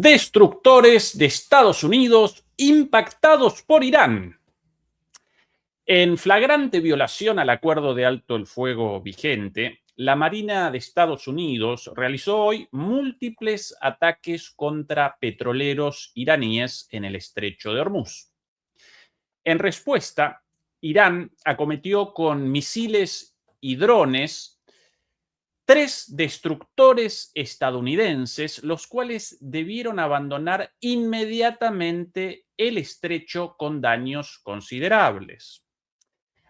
Destructores de Estados Unidos impactados por Irán. En flagrante violación al acuerdo de alto el fuego vigente, la Marina de Estados Unidos realizó hoy múltiples ataques contra petroleros iraníes en el estrecho de Hormuz. En respuesta, Irán acometió con misiles y drones 3 destructores estadounidenses, los cuales debieron abandonar inmediatamente el estrecho con daños considerables.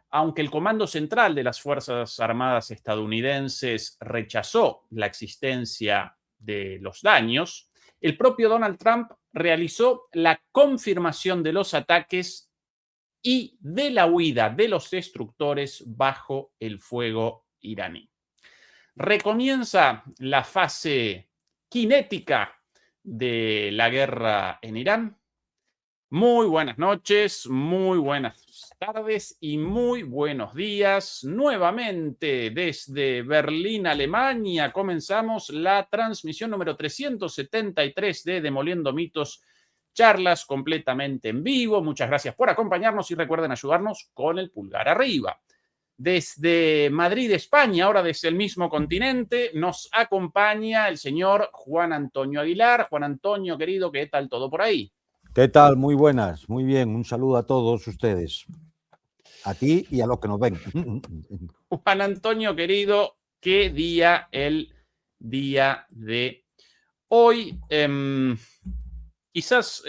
Aunque el Comando Central de las Fuerzas Armadas estadounidenses rechazó la existencia de los daños, el propio Donald Trump realizó la confirmación de los ataques y de la huida de los destructores bajo el fuego iraní. Recomienza la fase cinética de la guerra en Irán. Muy buenas noches, muy buenas tardes y muy buenos días. Nuevamente desde Berlín, Alemania, comenzamos la transmisión número 373 de Demoliendo Mitos, charlas completamente en vivo. Muchas gracias por acompañarnos y recuerden ayudarnos con el pulgar arriba. Desde Madrid, España, ahora desde el mismo continente, nos acompaña el señor Juan Antonio Aguilar. Juan Antonio, querido, ¿qué tal todo por ahí? ¿Qué tal? Muy buenas, muy bien. Un saludo a todos ustedes. A ti y a los que nos ven. Juan Antonio, querido, ¿qué día el día de hoy? Quizás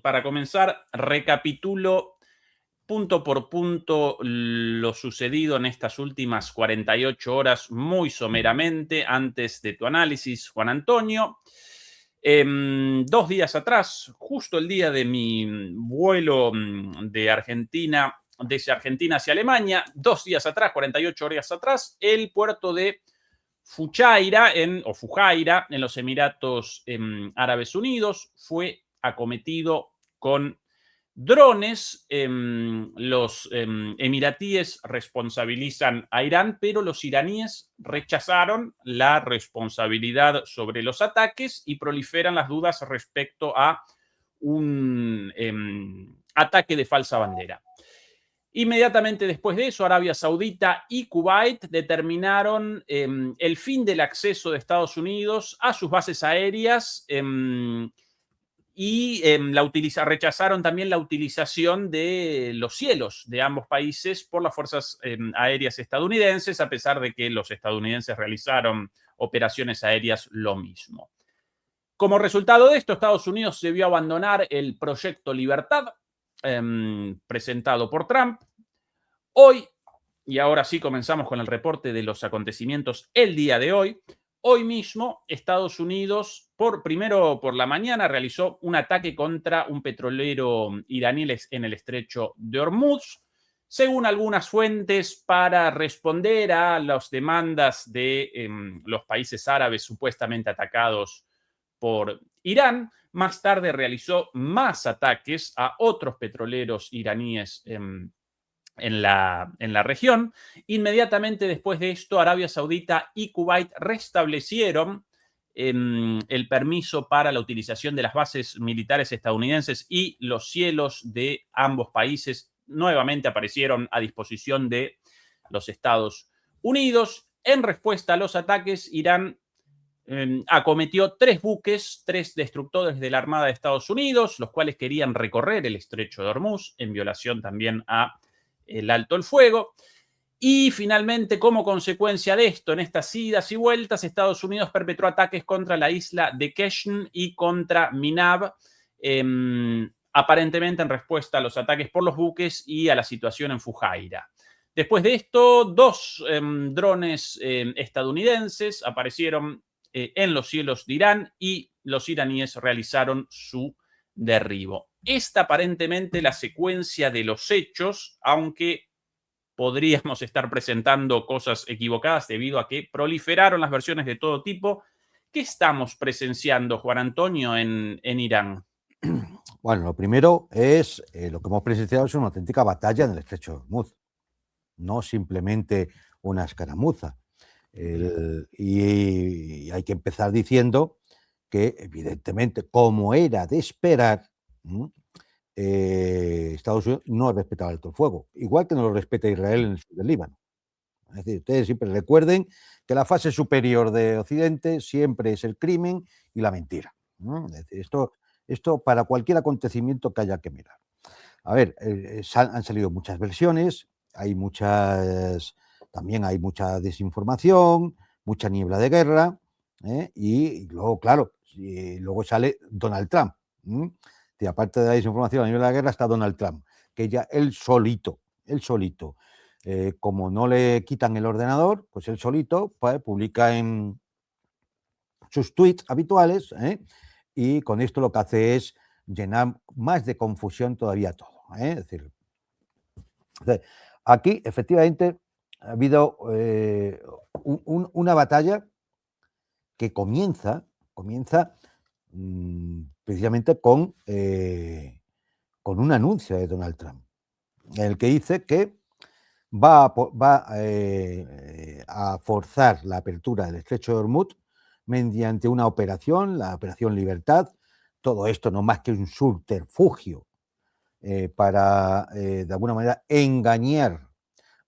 para comenzar, recapitulo punto por punto lo sucedido en estas últimas 48 horas muy someramente antes de tu análisis, Juan Antonio. 2 días atrás, justo el día de mi vuelo de Argentina, desde Argentina hacia Alemania, 2 días atrás, 48 horas atrás, el puerto de Fujairah en los Emiratos Árabes Unidos fue acometido con drones. Los emiratíes responsabilizan a Irán, pero los iraníes rechazaron la responsabilidad sobre los ataques y proliferan las dudas respecto a un ataque de falsa bandera. Inmediatamente después de eso, Arabia Saudita y Kuwait determinaron el fin del acceso de Estados Unidos a sus bases aéreas y rechazaron también la utilización de los cielos de ambos países por las fuerzas aéreas estadounidenses, a pesar de que los estadounidenses realizaron operaciones aéreas lo mismo. Como resultado de esto, Estados Unidos debió abandonar el Proyecto Libertad, presentado por Trump. Hoy, y ahora sí comenzamos con el reporte de los acontecimientos el día de hoy. Hoy mismo, Estados Unidos, primero por la mañana, realizó un ataque contra un petrolero iraní en el estrecho de Hormuz, según algunas fuentes, para responder a las demandas de los países árabes supuestamente atacados por Irán. Más tarde realizó más ataques a otros petroleros iraníes en la región. Inmediatamente después de esto, Arabia Saudita y Kuwait restablecieron el permiso para la utilización de las bases militares estadounidenses y los cielos de ambos países nuevamente aparecieron a disposición de los Estados Unidos. En respuesta a los ataques, Irán acometió 3 buques, 3 destructores de la Armada de Estados Unidos, los cuales querían recorrer el estrecho de Hormuz, en violación también a el alto el fuego. Y finalmente, como consecuencia de esto, en estas idas y vueltas, Estados Unidos perpetró ataques contra la isla de Keshm y contra Minab, aparentemente en respuesta a los ataques por los buques y a la situación en Fujairah. Después de esto, 2 drones estadounidenses aparecieron en los cielos de Irán y los iraníes realizaron su derribo. Esta aparentemente la secuencia de los hechos, aunque podríamos estar presentando cosas equivocadas debido a que proliferaron las versiones de todo tipo. ¿Qué estamos presenciando, Juan Antonio, en Irán? Bueno, lo primero es, lo que hemos presenciado es una auténtica batalla en el estrecho de Hormuz, no simplemente una escaramuza. Y hay que empezar diciendo que evidentemente, como era de esperar, Estados Unidos no respetaba el alto el fuego, igual que no lo respeta Israel en el sur del Líbano. Es decir, ustedes siempre recuerden que la fase superior de Occidente siempre es el crimen y la mentira. Es decir, esto para cualquier acontecimiento que haya que mirar. A ver, han salido muchas versiones, también hay mucha desinformación, mucha niebla de guerra, y luego, claro, luego sale Donald Trump. Y aparte de la desinformación, la niebla de la guerra está Donald Trump, que ya él solito, como no le quitan el ordenador, pues él solito pues, publica en sus tweets habituales, y con esto lo que hace es llenar más de confusión todavía todo. Es decir, aquí efectivamente ha habido una batalla que comienza precisamente con un anuncio de Donald Trump, en el que dice que va a forzar la apertura del estrecho de Hormuz mediante una operación, la Operación Libertad. Todo esto no más que un subterfugio para, de alguna manera, engañar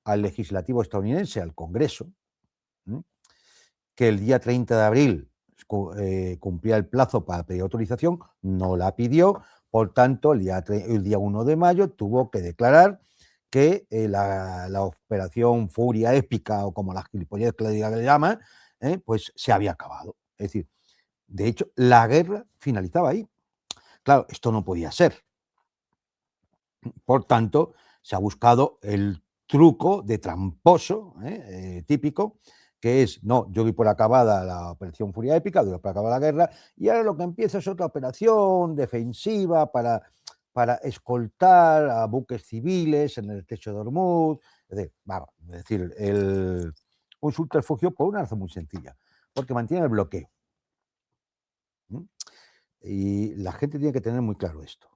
al legislativo estadounidense, al Congreso, que el día 30 de abril cumplía el plazo para pedir autorización, no la pidió, por tanto, el día 1 de mayo tuvo que declarar que la operación Furia Épica, o como las gilipollas que le llaman, pues se había acabado. Es decir, de hecho, la guerra finalizaba ahí. Claro, esto no podía ser. Por tanto, se ha buscado el truco de tramposo típico, que es, no, yo doy por acabada la operación Furia Épica, doy por acabada la guerra, y ahora lo que empieza es otra operación defensiva para escoltar a buques civiles en el estrecho de Hormuz. Es decir, un subterfugio por una razón muy sencilla, porque mantiene el bloqueo. Y la gente tiene que tener muy claro esto.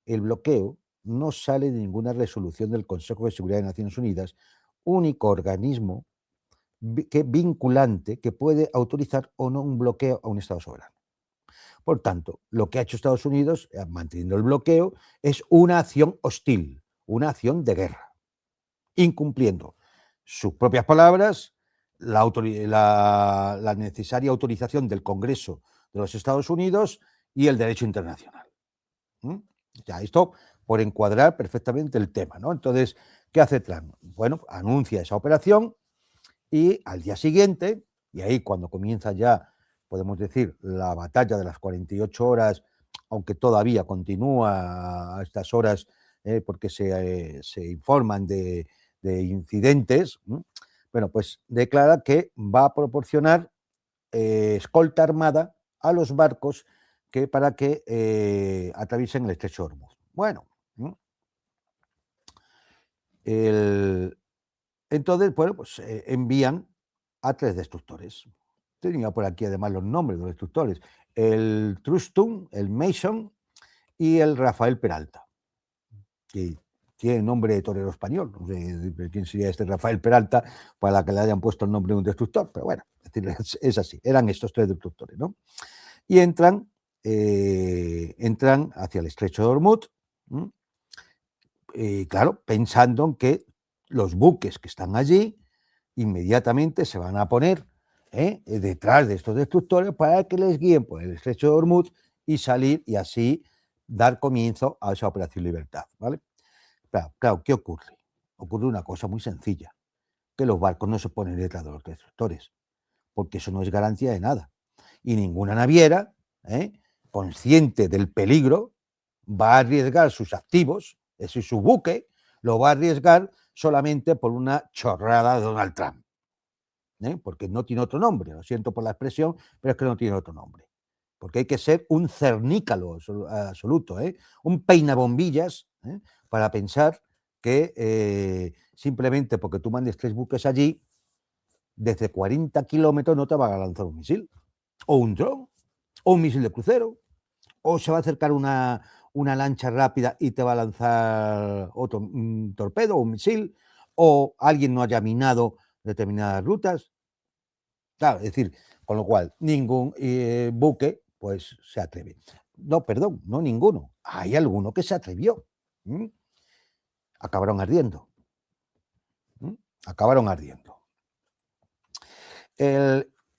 El bloqueo no sale de ninguna resolución del Consejo de Seguridad de Naciones Unidas, único organismo vinculante que puede autorizar o no un bloqueo a un Estado soberano. Por tanto, lo que ha hecho Estados Unidos, manteniendo el bloqueo, es una acción hostil, una acción de guerra, incumpliendo sus propias palabras, la necesaria autorización del Congreso de los Estados Unidos y el derecho internacional. Ya, esto por encuadrar perfectamente el tema, ¿no? Entonces, ¿qué hace Trump? Bueno, anuncia esa operación y al día siguiente, y ahí cuando comienza ya, podemos decir, la batalla de las 48 horas, aunque todavía continúa a estas horas, porque se informan de incidentes, bueno, pues declara que va a proporcionar escolta armada a los barcos para que atraviesen el estrecho de Hormuz. Bueno, entonces, bueno, pues envían a 3 destructores. Tenía por aquí además los nombres de los destructores: el Trustum, el Mason y el Rafael Peralta, que tiene nombre de torero español. No sé quién sería este Rafael Peralta para que le hayan puesto el nombre de un destructor, pero bueno, es así, eran estos 3 destructores, ¿no? Y entran hacia el estrecho de Hormuz, claro, pensando en que los buques que están allí inmediatamente se van a poner detrás de estos destructores para que les guíen por el estrecho de Hormuz y salir y así dar comienzo a esa operación Libertad, ¿vale? Claro, ¿qué ocurre? Ocurre una cosa muy sencilla, que los barcos no se ponen detrás de los destructores, porque eso no es garantía de nada. Y ninguna naviera, consciente del peligro, va a arriesgar sus activos, ese es su buque, lo va a arriesgar solamente por una chorrada de Donald Trump. Porque no tiene otro nombre, lo siento por la expresión, pero es que no tiene otro nombre. Porque hay que ser un cernícalo absoluto, un peinabombillas, para pensar que simplemente porque tú mandes 3 buques allí, desde 40 kilómetros no te va a lanzar un misil, o un dron, o un misil de crucero, o se va a acercar una lancha rápida y te va a lanzar otro torpedo o un misil, o alguien no haya minado determinadas rutas. Claro, es decir, con lo cual ningún buque pues se atreve. No, perdón, no ninguno. Hay alguno que se atrevió. Acabaron ardiendo. Acabaron ardiendo.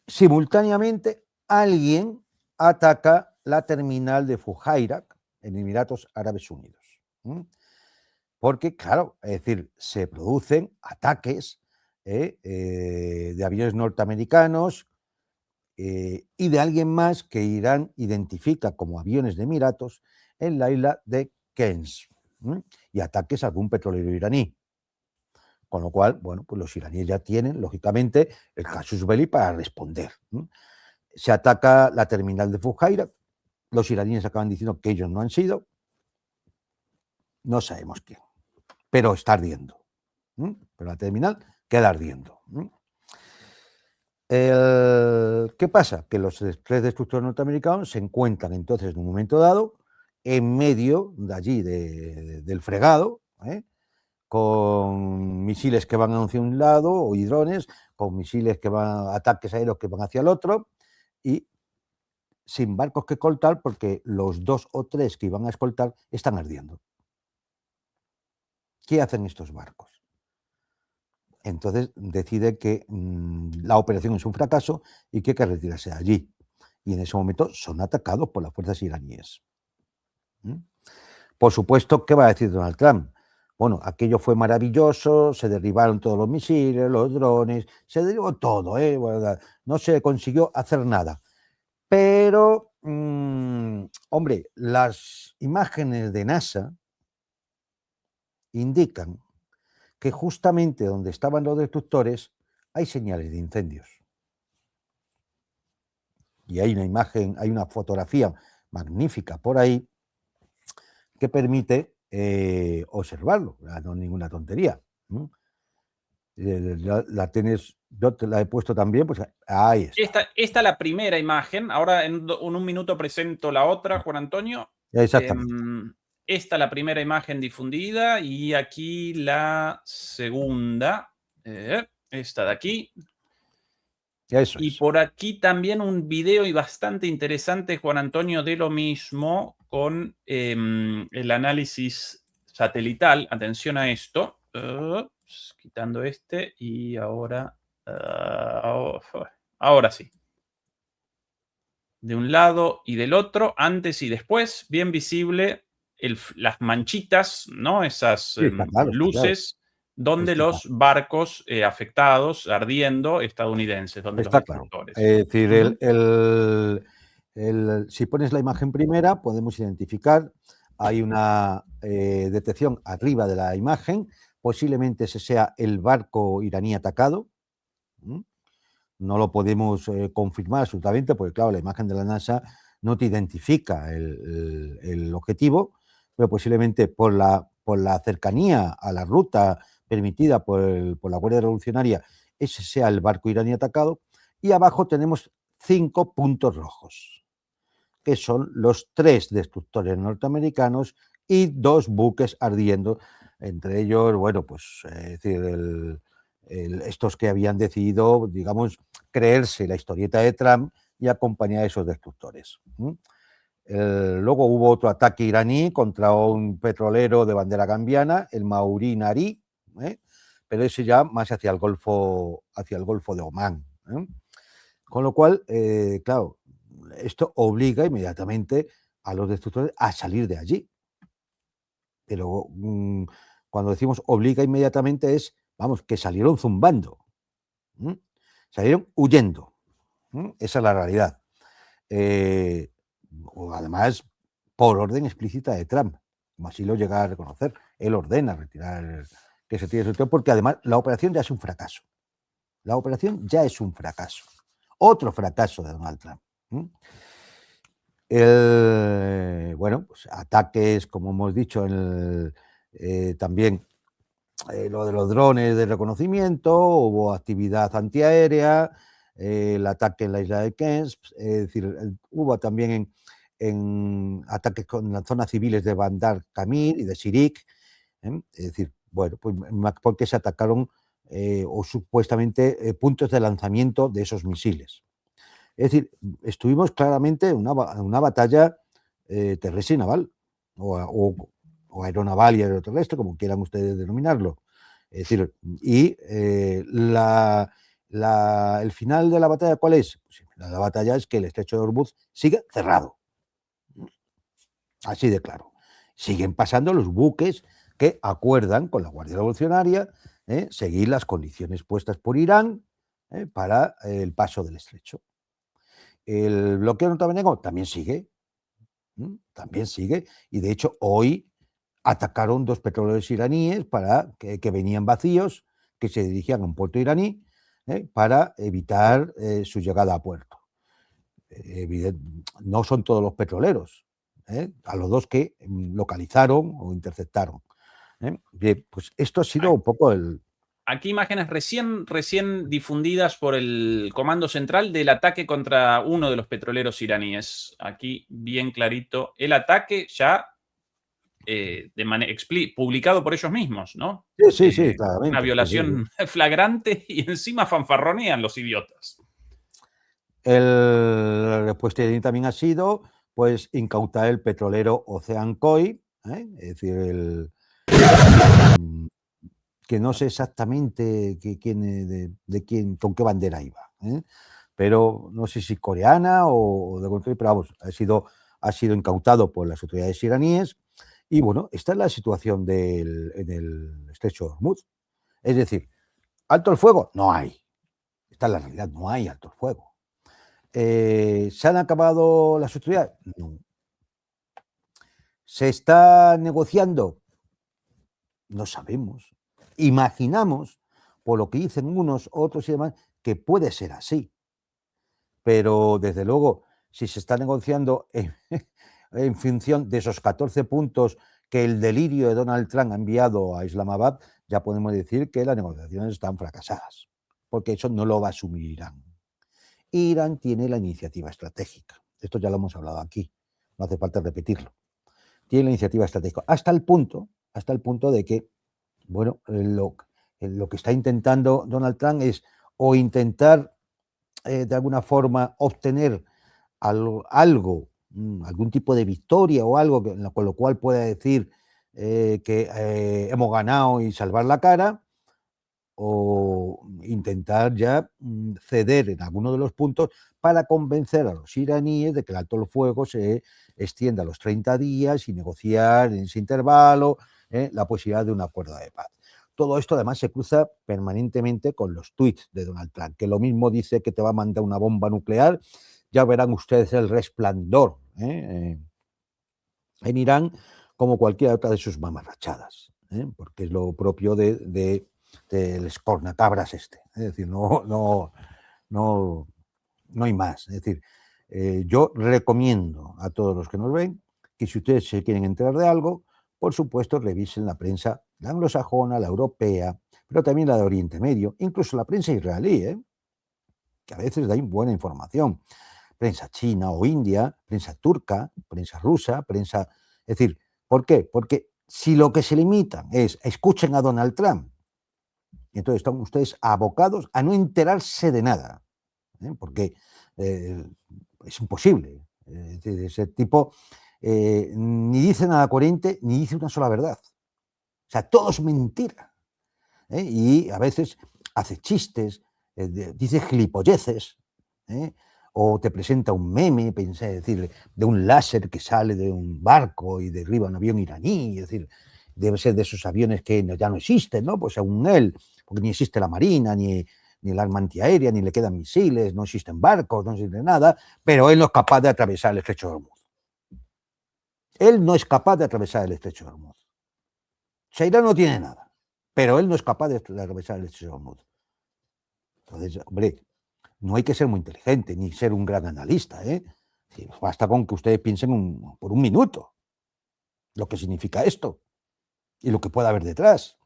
Simultáneamente, alguien ataca la terminal de Fujairah en Emiratos Árabes Unidos. Porque, claro, es decir, se producen ataques de aviones norteamericanos y de alguien más que Irán identifica como aviones de Emiratos en la isla de Kens, y ataques a algún petrolero iraní. Con lo cual, bueno, pues los iraníes ya tienen, lógicamente, el casus belli para responder. Se ataca la terminal de Fujairah, los iraníes acaban diciendo que ellos no han sido, no sabemos quién, pero está ardiendo. Pero la terminal queda ardiendo. ¿Qué pasa? Que los 3 destructores norteamericanos se encuentran entonces en un momento dado en medio de allí del fregado, con misiles que van hacia un lado o drones, con misiles que van, ataques aéreos que van hacia el otro, y sin barcos que escoltar porque los 2 o 3 que iban a escoltar están ardiendo. ¿Qué hacen estos barcos? Entonces decide que la operación es un fracaso y que hay que retirarse de allí. Y en ese momento son atacados por las fuerzas iraníes. Por supuesto, ¿qué va a decir Donald Trump? Bueno, aquello fue maravilloso, se derribaron todos los misiles, los drones, se derribó todo, bueno, no se consiguió hacer nada. Pero, hombre, las imágenes de NASA indican que justamente donde estaban los destructores hay señales de incendios. Y hay una imagen, hay una fotografía magnífica por ahí que permite observarlo, no es ninguna tontería. La tienes, yo te la he puesto también, pues ahí está. Esta la primera imagen, ahora en un minuto presento la otra, Juan Antonio. Exactamente. Esta la primera imagen difundida y aquí la segunda, esta de aquí. Eso Y es. por aquí también un video y bastante interesante, Juan Antonio, de lo mismo con el análisis satelital. Atención a esto. Quitando este y ahora... ahora sí. De un lado y del otro, antes y después, bien visible las manchitas, ¿no? Esas Sí, está claro, está claro. luces donde Está los barcos afectados, ardiendo, estadounidenses, donde los Está claro. destructores. Es decir, si pones la imagen primera, podemos identificar, hay una detección arriba de la imagen, posiblemente ese sea el barco iraní atacado. No lo podemos confirmar absolutamente, porque claro, la imagen de la NASA no te identifica el objetivo, pero posiblemente por la cercanía a la ruta permitida por la Guardia Revolucionaria, ese sea el barco iraní atacado. Y abajo tenemos 5 puntos rojos, que son los 3 destructores norteamericanos y 2 buques ardiendo, entre ellos, bueno, pues es decir, estos que habían decidido, digamos, creerse la historieta de Trump y acompañar a esos destructores. Luego hubo otro ataque iraní contra un petrolero de bandera gambiana, el Mauri Nari, pero ese ya más hacia el Golfo de Omán. Con lo cual, claro, esto obliga inmediatamente a los destructores a salir de allí. Pero cuando decimos obliga inmediatamente es, vamos, que salieron zumbando, salieron huyendo. Esa es la realidad. Además, por orden explícita de Trump, como así lo llega a reconocer. Él ordena retirar, que se tire el territorio, porque además la operación ya es un fracaso. La operación ya es un fracaso. Otro fracaso de Donald Trump. Bueno, pues ataques, como hemos dicho, también lo de los drones de reconocimiento, hubo actividad antiaérea, el ataque en la isla de Kens, es decir, hubo también en ataques con las zonas civiles de Bandar Kamil y de Sirik, es decir, bueno, pues porque se atacaron o supuestamente puntos de lanzamiento de esos misiles. Es decir, estuvimos claramente en una batalla terrestre y naval, o aeronaval y aeroterrestre, como quieran ustedes denominarlo. Es decir, y el final de la batalla, ¿cuál es? Pues el final de la batalla es que el estrecho de Hormuz sigue cerrado. Así de claro. Siguen pasando los buques que acuerdan con la Guardia Revolucionaria seguir las condiciones puestas por Irán para el paso del estrecho. El bloqueo norteamericano también sigue, también sigue, y de hecho hoy atacaron 2 petroleros iraníes que venían vacíos, que se dirigían a un puerto iraní para evitar su llegada a puerto. No son todos los petroleros, a los 2 que localizaron o interceptaron. Bien, pues esto ha sido un poco el... Aquí imágenes recién difundidas por el Comando Central del ataque contra uno de los petroleros iraníes. Aquí bien clarito el ataque ya publicado por ellos mismos, ¿no? Sí, claramente. Una violación flagrante y encima fanfarronean los idiotas. La respuesta iraní también ha sido, pues, incautar el petrolero Ocean Koi, es decir, que no sé exactamente quién, con qué bandera iba, pero no sé si coreana o de contrario, pero vamos, ha sido incautado por las autoridades iraníes. Y bueno, esta es la situación en el estrecho de Hormuz. Es decir, alto el fuego no hay. Esta es la realidad, no hay alto el fuego. ¿Se han acabado las hostilidades? No. ¿Se está negociando? No sabemos. Imaginamos, por lo que dicen unos, otros y demás, que puede ser así. Pero, desde luego, si se está negociando en función de esos 14 puntos que el delirio de Donald Trump ha enviado a Islamabad, ya podemos decir que las negociaciones están fracasadas, porque eso no lo va a asumir Irán. Irán tiene la iniciativa estratégica. Esto ya lo hemos hablado aquí, no hace falta repetirlo. Tiene la iniciativa estratégica hasta el punto de que, bueno, lo que está intentando Donald Trump es o intentar de alguna forma obtener algo, algún tipo de victoria o algo con lo cual pueda decir que hemos ganado y salvar la cara, o intentar ya ceder en alguno de los puntos para convencer a los iraníes de que el alto el fuego se extienda a los 30 días y negociar en ese intervalo la posibilidad de un acuerdo de paz. Todo esto además se cruza permanentemente con los tweets de Donald Trump, que lo mismo dice que te va a mandar una bomba nuclear. Ya verán ustedes el resplandor en Irán como cualquier otra de sus mamarrachadas, porque es lo propio del escornacabras este. Es decir, no hay más. Es decir, yo recomiendo a todos los que nos ven que si ustedes se quieren enterar de algo, por supuesto, revisen la prensa, la anglosajona, la europea, pero también la de Oriente Medio, incluso la prensa israelí, que a veces da buena información. Prensa china o india, prensa turca, prensa rusa, prensa... Es decir, ¿por qué? Porque si lo que se limitan es escuchen a Donald Trump, entonces están ustedes abocados a no enterarse de nada, porque es imposible. Ese tipo ni dice nada coherente, ni dice una sola verdad. O sea, todo es mentira. Y a veces hace chistes, dice gilipolleces, o te presenta un meme, pensé decir, de un láser que sale de un barco y derriba un avión iraní, es decir, debe ser de esos aviones que ya no existen, ¿no? Pues según él, porque ni existe la marina, ni el arma antiaérea, ni le quedan misiles, no existen barcos, no existe nada, pero él no es capaz de atravesar el estrecho de Hormuz. Él no es capaz de atravesar el estrecho de Hormuz. O sea, Irán no tiene nada, pero él no es capaz de atravesar el estrecho de Hormuz. Entonces, hombre, no hay que ser muy inteligente ni ser un gran analista, basta con que ustedes piensen por un minuto lo que significa esto y lo que puede haber detrás.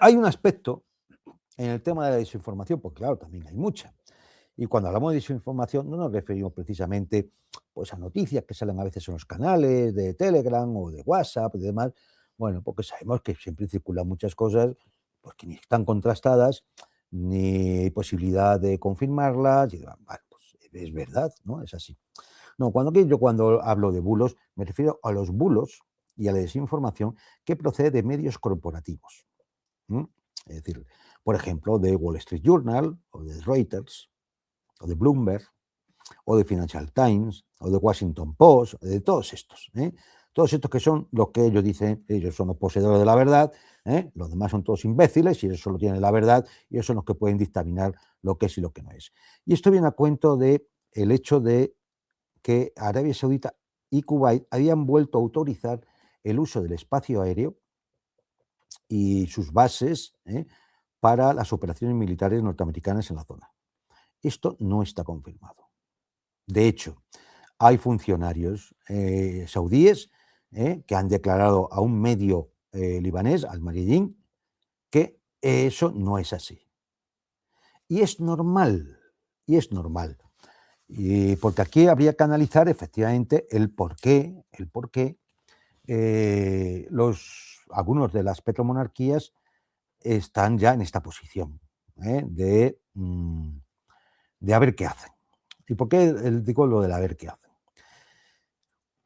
Hay un aspecto en el tema de la desinformación, porque claro, también hay mucha. Y cuando hablamos de desinformación no nos referimos precisamente pues, a noticias que salen a veces en los canales de Telegram o de WhatsApp y demás. Bueno, porque sabemos que siempre circulan muchas cosas pues, que ni están contrastadas, ni hay posibilidad de confirmarlas. Y, bueno, pues es verdad, ¿no? Es así. No, cuando hablo de bulos, me refiero a los bulos y a la desinformación que procede de medios corporativos. Es decir, por ejemplo, de Wall Street Journal, o de Reuters, o de Bloomberg, o de Financial Times, o de Washington Post, de todos estos. Todos estos que son los que ellos dicen, ellos son los poseedores de la verdad, los demás son todos imbéciles y ellos solo tienen la verdad y ellos son los que pueden dictaminar lo que es y lo que no es. Y esto viene a cuento del hecho de que Arabia Saudita y Kuwait habían vuelto a autorizar el uso del espacio aéreo y sus bases para las operaciones militares norteamericanas en la zona. Esto no está confirmado. De hecho, hay funcionarios saudíes que han declarado a un medio libanés, Al Mayadeen, que eso no es así. Y es normal, porque aquí habría que analizar efectivamente el por qué algunos de las petromonarquías están ya en esta posición de a ver qué hacen. ¿Y por qué digo lo de a ver qué hacen?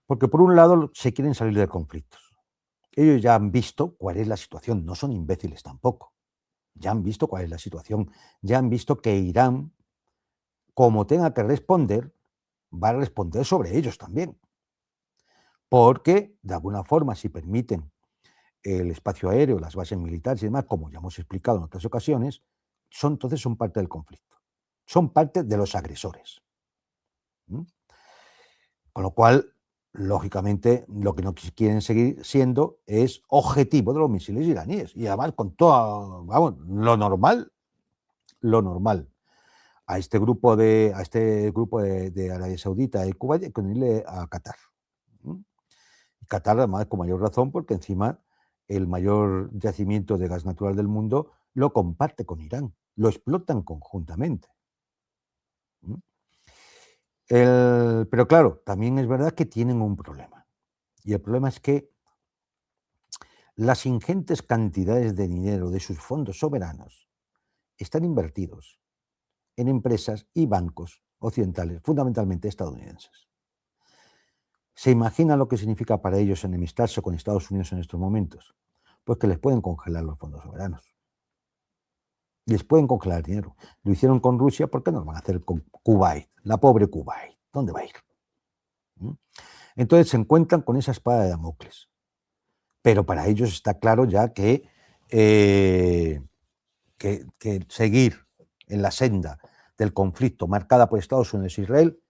Porque por un lado se quieren salir de conflictos. Ellos ya han visto cuál es la situación, no son imbéciles tampoco. Ya han visto cuál es la situación, ya han visto que Irán, como tenga que responder, va a responder sobre ellos también. Porque, de alguna forma, si permiten el espacio aéreo, las bases militares y demás, como ya hemos explicado en otras ocasiones, entonces son parte del conflicto. Son parte de los agresores. Con lo cual, lógicamente, lo que no quieren seguir siendo es objetivo de los misiles iraníes. Y además, con todo, vamos, lo normal, a este grupo de Arabia Saudita y Cuba hay que unirle a Qatar. Qatar, además, con mayor razón, porque encima el mayor yacimiento de gas natural del mundo lo comparte con Irán, lo explotan conjuntamente. Pero claro, también es verdad que tienen un problema. Y el problema es que las ingentes cantidades de dinero de sus fondos soberanos están invertidos en empresas y bancos occidentales, fundamentalmente estadounidenses. ¿Se imagina lo que significa para ellos enemistarse con Estados Unidos en estos momentos? Pues que les pueden congelar los fondos soberanos. Les pueden congelar el dinero. Lo hicieron con Rusia, ¿por qué no lo van a hacer con Kuwait? La pobre Kuwait. ¿Dónde va a ir? Entonces se encuentran con esa espada de Damocles. Pero para ellos está claro ya que seguir en la senda del conflicto marcada por Estados Unidos e Israel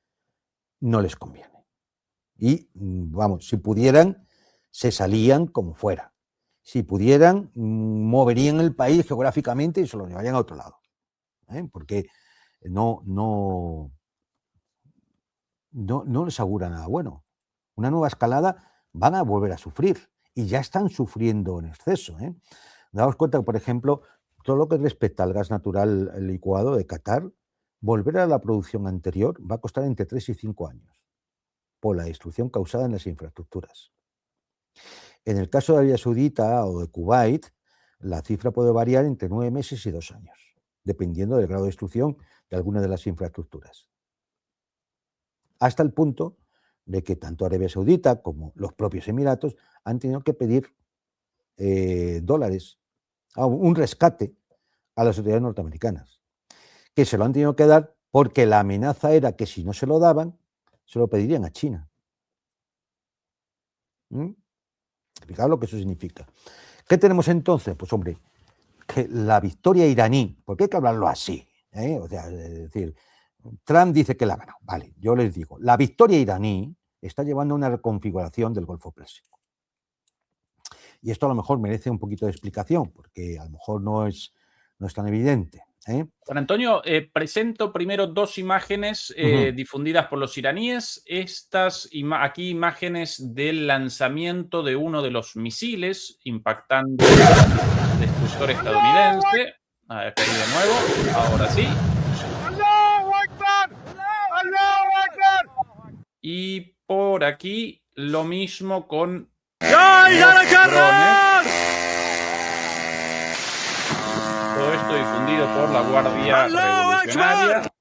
no les conviene. Y, vamos, si pudieran, se salían como fuera. Si pudieran, moverían el país geográficamente y se lo llevarían a otro lado. Porque no les augura nada bueno. Una nueva escalada van a volver a sufrir y ya están sufriendo en exceso. Daos cuenta que, por ejemplo, todo lo que respecta al gas natural licuado de Qatar, volver a la producción anterior va a costar entre 3 y 5 años por la destrucción causada en las infraestructuras. En el caso de Arabia Saudita o de Kuwait, la cifra puede variar entre 9 meses y 2 años, dependiendo del grado de destrucción de alguna de las infraestructuras. Hasta el punto de que tanto Arabia Saudita como los propios Emiratos han tenido que pedir dólares, un rescate a las autoridades norteamericanas, que se lo han tenido que dar porque la amenaza era que si no se lo daban, se lo pedirían a China. Fijaos lo que eso significa. ¿Qué tenemos entonces? Pues hombre, que la victoria iraní, porque hay que hablarlo así, o sea, es decir, Trump dice que la ganó. Vale, yo les digo, la victoria iraní está llevando a una reconfiguración del Golfo Pérsico. Y esto a lo mejor merece un poquito de explicación, porque a lo mejor no es tan evidente. Juan Antonio, presento primero dos imágenes difundidas por los iraníes. Aquí imágenes del lanzamiento de uno de los misiles impactando el destructor estadounidense. Aquí de nuevo, ahora sí. Y por aquí lo mismo con los drones. Todo esto difundido por la Guardia Revolucionaria.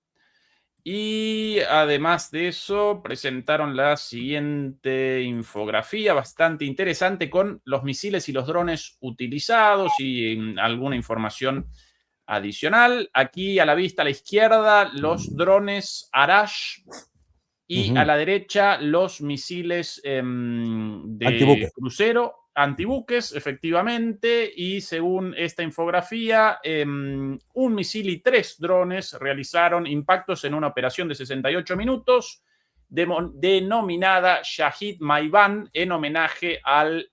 Y además de eso, presentaron la siguiente infografía bastante interesante con los misiles y los drones utilizados y alguna información adicional. Aquí a la vista a la izquierda, los drones Arash y a la derecha los misiles de Antibuque. crucero, antibuques, efectivamente, y según esta infografía, un misil y 3 drones realizaron impactos en una operación de 68 minutos denominada Shahid Maiban, en homenaje al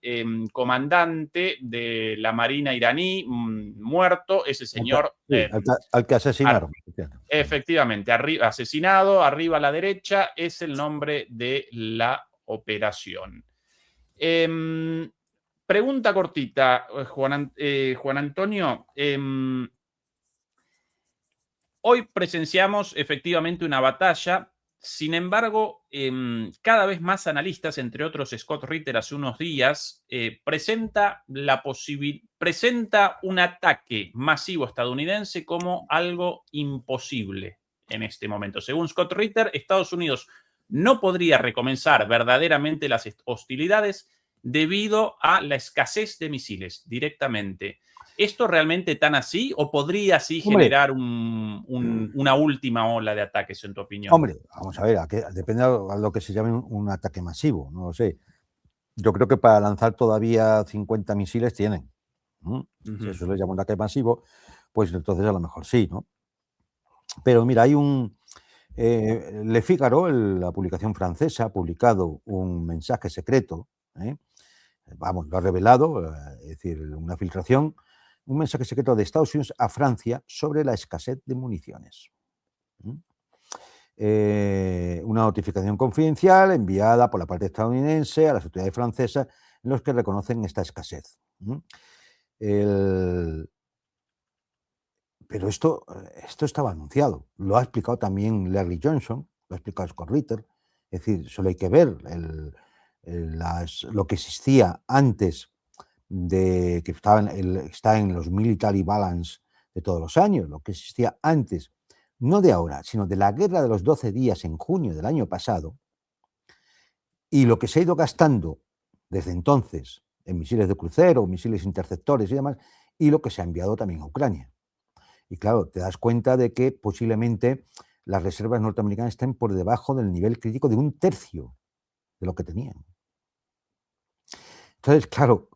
comandante de la Marina iraní muerto, ese señor. Sí, al que asesinaron. Efectivamente, asesinado, arriba a la derecha, es el nombre de la operación. Pregunta cortita, Juan Antonio. Hoy presenciamos efectivamente una batalla. Sin embargo, cada vez más analistas, entre otros Scott Ritter hace unos días, presenta un ataque masivo estadounidense como algo imposible en este momento. Según Scott Ritter, Estados Unidos no podría recomenzar verdaderamente las hostilidades debido a la escasez de misiles directamente. ¿Esto realmente tan así o podría así generar una última ola de ataques, en tu opinión? Hombre, vamos a ver, depende de lo que se llame un ataque masivo, no lo sé. Yo creo que para lanzar todavía 50 misiles tienen. Si eso le llama un ataque masivo, pues entonces a lo mejor sí, ¿no? Pero mira, hay Le Figaro, la publicación francesa, ha publicado un mensaje secreto, vamos, lo ha revelado, es decir, una filtración, un mensaje secreto de Estados Unidos a Francia sobre la escasez de municiones. Una notificación confidencial enviada por la parte estadounidense a las autoridades francesas en los que reconocen esta escasez. Pero esto estaba anunciado, lo ha explicado también Larry Johnson, lo ha explicado Scott Ritter, es decir, solo hay que ver lo que existía antes de que está en los military balance de todos los años, lo que existía antes, no de ahora, sino de la guerra de los 12 días en junio del año pasado, y lo que se ha ido gastando desde entonces en misiles de crucero, misiles interceptores y demás, y lo que se ha enviado también a Ucrania. Y claro, te das cuenta de que posiblemente las reservas norteamericanas estén por debajo del nivel crítico de 1/3 de lo que tenían. Entonces, claro,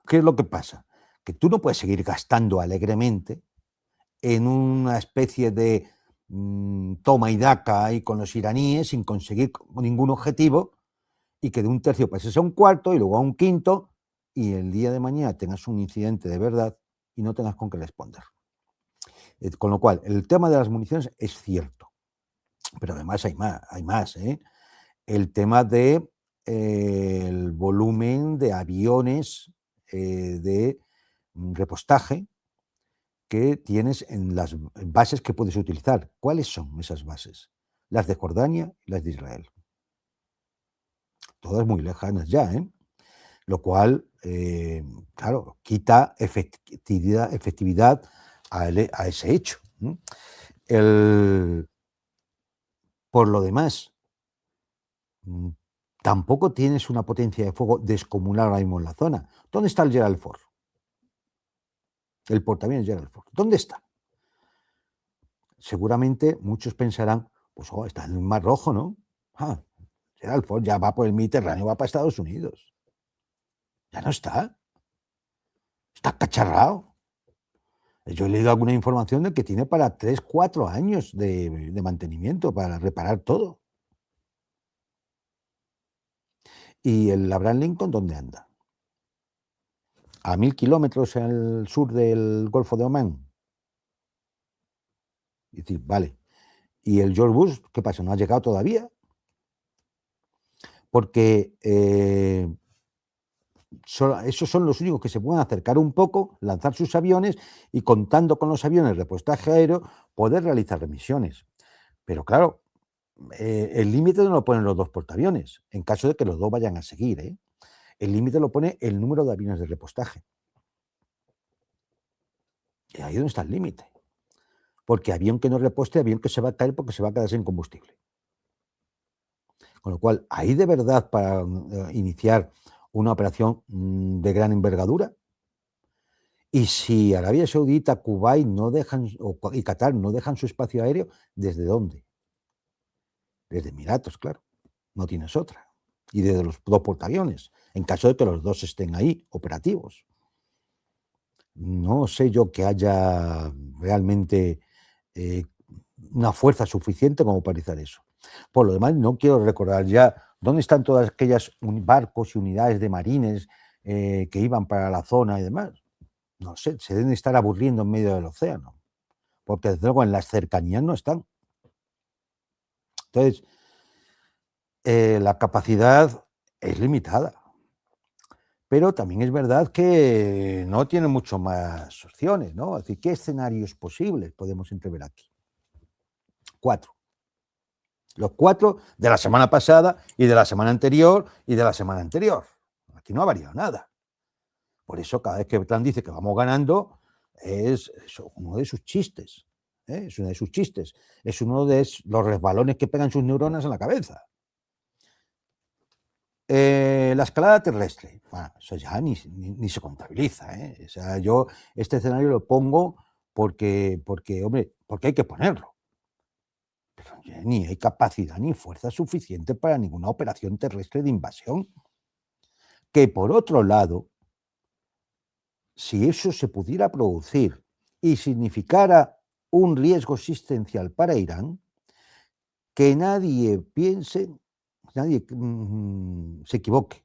¿qué es lo que pasa? Que tú no puedes seguir gastando alegremente en una especie de toma y daca ahí con los iraníes sin conseguir ningún objetivo, y que de 1/3 pases a 1/4 y luego a 1/5, y el día de mañana tengas un incidente de verdad y no tengas con qué responder. Con lo cual, el tema de las municiones es cierto, pero además hay más. El tema de el volumen de aviones de repostaje que tienes en las bases que puedes utilizar. ¿Cuáles son esas bases? Las de Jordania y las de Israel. Todas muy lejanas ya, lo cual, claro, quita efectividad a ese hecho. Por lo demás, tampoco tienes una potencia de fuego descomunal ahora mismo en la zona. ¿Dónde está el Gerald Ford? El portaaviones Gerald Ford. ¿Dónde está? Seguramente muchos pensarán, pues está en el Mar Rojo, ¿no? Gerald Ford ya va por el Mediterráneo, va para Estados Unidos. Ya no está. Está cacharrado. Yo he leído alguna información de que tiene para 3, 4 años de mantenimiento para reparar todo. ¿Y el Abraham Lincoln dónde anda? A 1000 kilómetros al sur del Golfo de Omán. Y decir, vale. ¿Y el George Bush qué pasa? ¿No ha llegado todavía? Porque esos son los únicos que se pueden acercar un poco, lanzar sus aviones y, contando con los aviones de repostaje aéreo, poder realizar remisiones. Pero claro, el límite no lo ponen los dos portaaviones, en caso de que los dos vayan a seguir. El límite lo pone el número de aviones de repostaje. Y ahí es donde está el límite. Porque avión que no reposte, avión que se va a caer porque se va a quedar sin combustible. Con lo cual, ahí de verdad para iniciar una operación de gran envergadura. Y si Arabia Saudita, Kuwait no dejan, y Qatar no dejan su espacio aéreo, ¿desde dónde? Desde Emiratos, claro. No tienes otra. Y desde los dos portaaviones, en caso de que los dos estén ahí, operativos. No sé yo que haya realmente una fuerza suficiente como para hacer eso. Por lo demás, no quiero recordar ya dónde están todas aquellas barcos y unidades de marines que iban para la zona y demás. No sé, se deben estar aburriendo en medio del océano, porque desde luego en las cercanías no están. Entonces, la capacidad es limitada, pero también es verdad que no tiene mucho más opciones, ¿no? Es decir, ¿qué escenarios posibles podemos entrever aquí? 4. Los 4 de la semana pasada y de la semana anterior y de la semana anterior. Aquí no ha variado nada. Por eso cada vez que Trump dice que vamos ganando, es uno de sus chistes. Es uno de sus chistes. Es uno de los resbalones que pegan sus neuronas en la cabeza. La escalada terrestre, bueno, eso ya ni se contabiliza. O sea, yo este escenario lo pongo porque, hombre, porque hay que ponerlo. Pero ni hay capacidad ni fuerza suficiente para ninguna operación terrestre de invasión. Que por otro lado, si eso se pudiera producir y significara un riesgo existencial para Irán, que nadie piense, nadie se equivoque.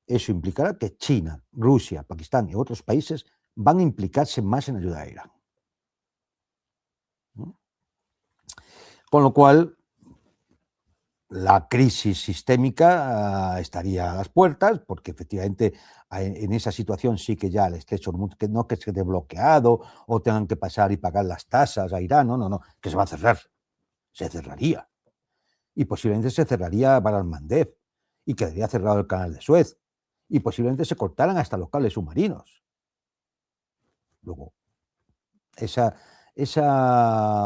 Eso implicará que China, Rusia, Pakistán y otros países van a implicarse más en ayudar a Irán. Con lo cual, la crisis sistémica estaría a las puertas, porque efectivamente en esa situación sí que ya el estrecho de Hormuz, que no que se quede bloqueado o tengan que pasar y pagar las tasas a Irán, no, que se va a cerrar, se cerraría. Y posiblemente se cerraría Bab el-Mandeb y quedaría cerrado el canal de Suez y posiblemente se cortaran hasta los cables submarinos. Luego, esa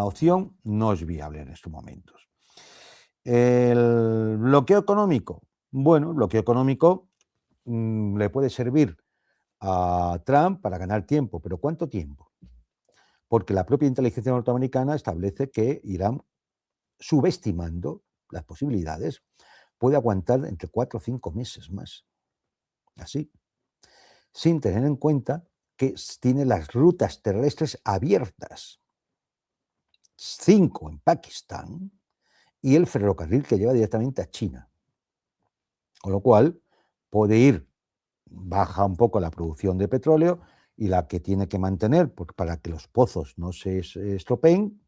opción no es viable en estos momentos. El bloqueo económico. Bueno, el bloqueo económico le puede servir a Trump para ganar tiempo, pero ¿cuánto tiempo? Porque la propia inteligencia norteamericana establece que Irán, subestimando las posibilidades, puede aguantar entre 4 o 5 meses más. Así. Sin tener en cuenta que tiene las rutas terrestres abiertas. 5 en Pakistán y el ferrocarril que lleva directamente a China. Con lo cual, puede ir, baja un poco la producción de petróleo y la que tiene que mantener para que los pozos no se estropeen,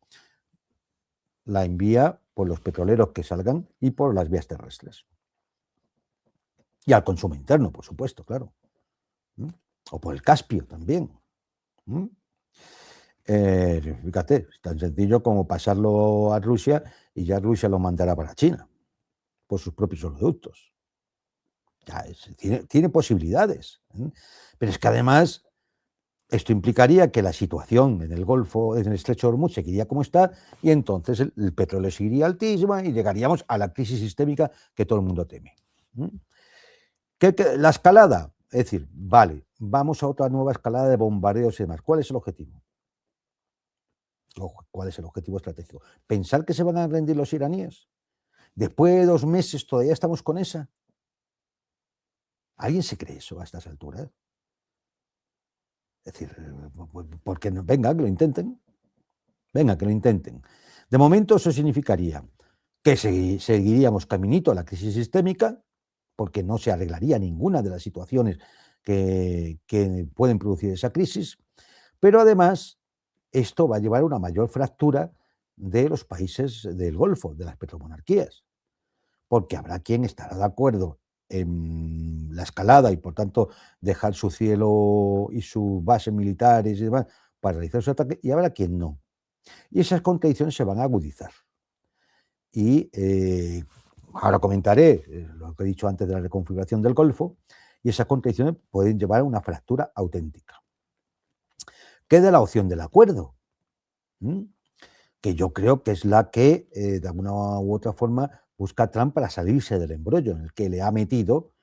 la envía por los petroleros que salgan y por las vías terrestres. Y al consumo interno, por supuesto, claro. O por el Caspio también. Fíjate, es tan sencillo como pasarlo a Rusia y ya Rusia lo mandará para China, por sus propios oleoductos. Ya tiene posibilidades. Pero es que además esto implicaría que la situación en el Golfo, en el Estrecho de Hormuz, seguiría como está y entonces el petróleo seguiría altísimo y llegaríamos a la crisis sistémica que todo el mundo teme. La escalada, es decir, vale, vamos a otra nueva escalada de bombardeos y demás. ¿Cuál es el objetivo? ¿Cuál es el objetivo estratégico? ¿Pensar que se van a rendir los iraníes? Después de 2 meses todavía estamos con esa. ¿Alguien se cree eso a estas alturas? Es decir, porque venga, que lo intenten. Venga, que lo intenten. De momento eso significaría que seguiríamos caminito a la crisis sistémica, porque no se arreglaría ninguna de las situaciones que pueden producir esa crisis, pero además esto va a llevar a una mayor fractura de los países del Golfo, de las petromonarquías, porque habrá quien estará de acuerdo en la escalada y por tanto dejar su cielo y sus bases militares y demás para realizar su ataque, y habrá quien no. Y esas contradicciones se van a agudizar. Y ahora comentaré lo que he dicho antes de la reconfiguración del Golfo, y esas contradicciones pueden llevar a una fractura auténtica. queda la opción del acuerdo, que yo creo que es la que, de alguna u otra forma, busca Trump para salirse del embrollo en el que le ha metido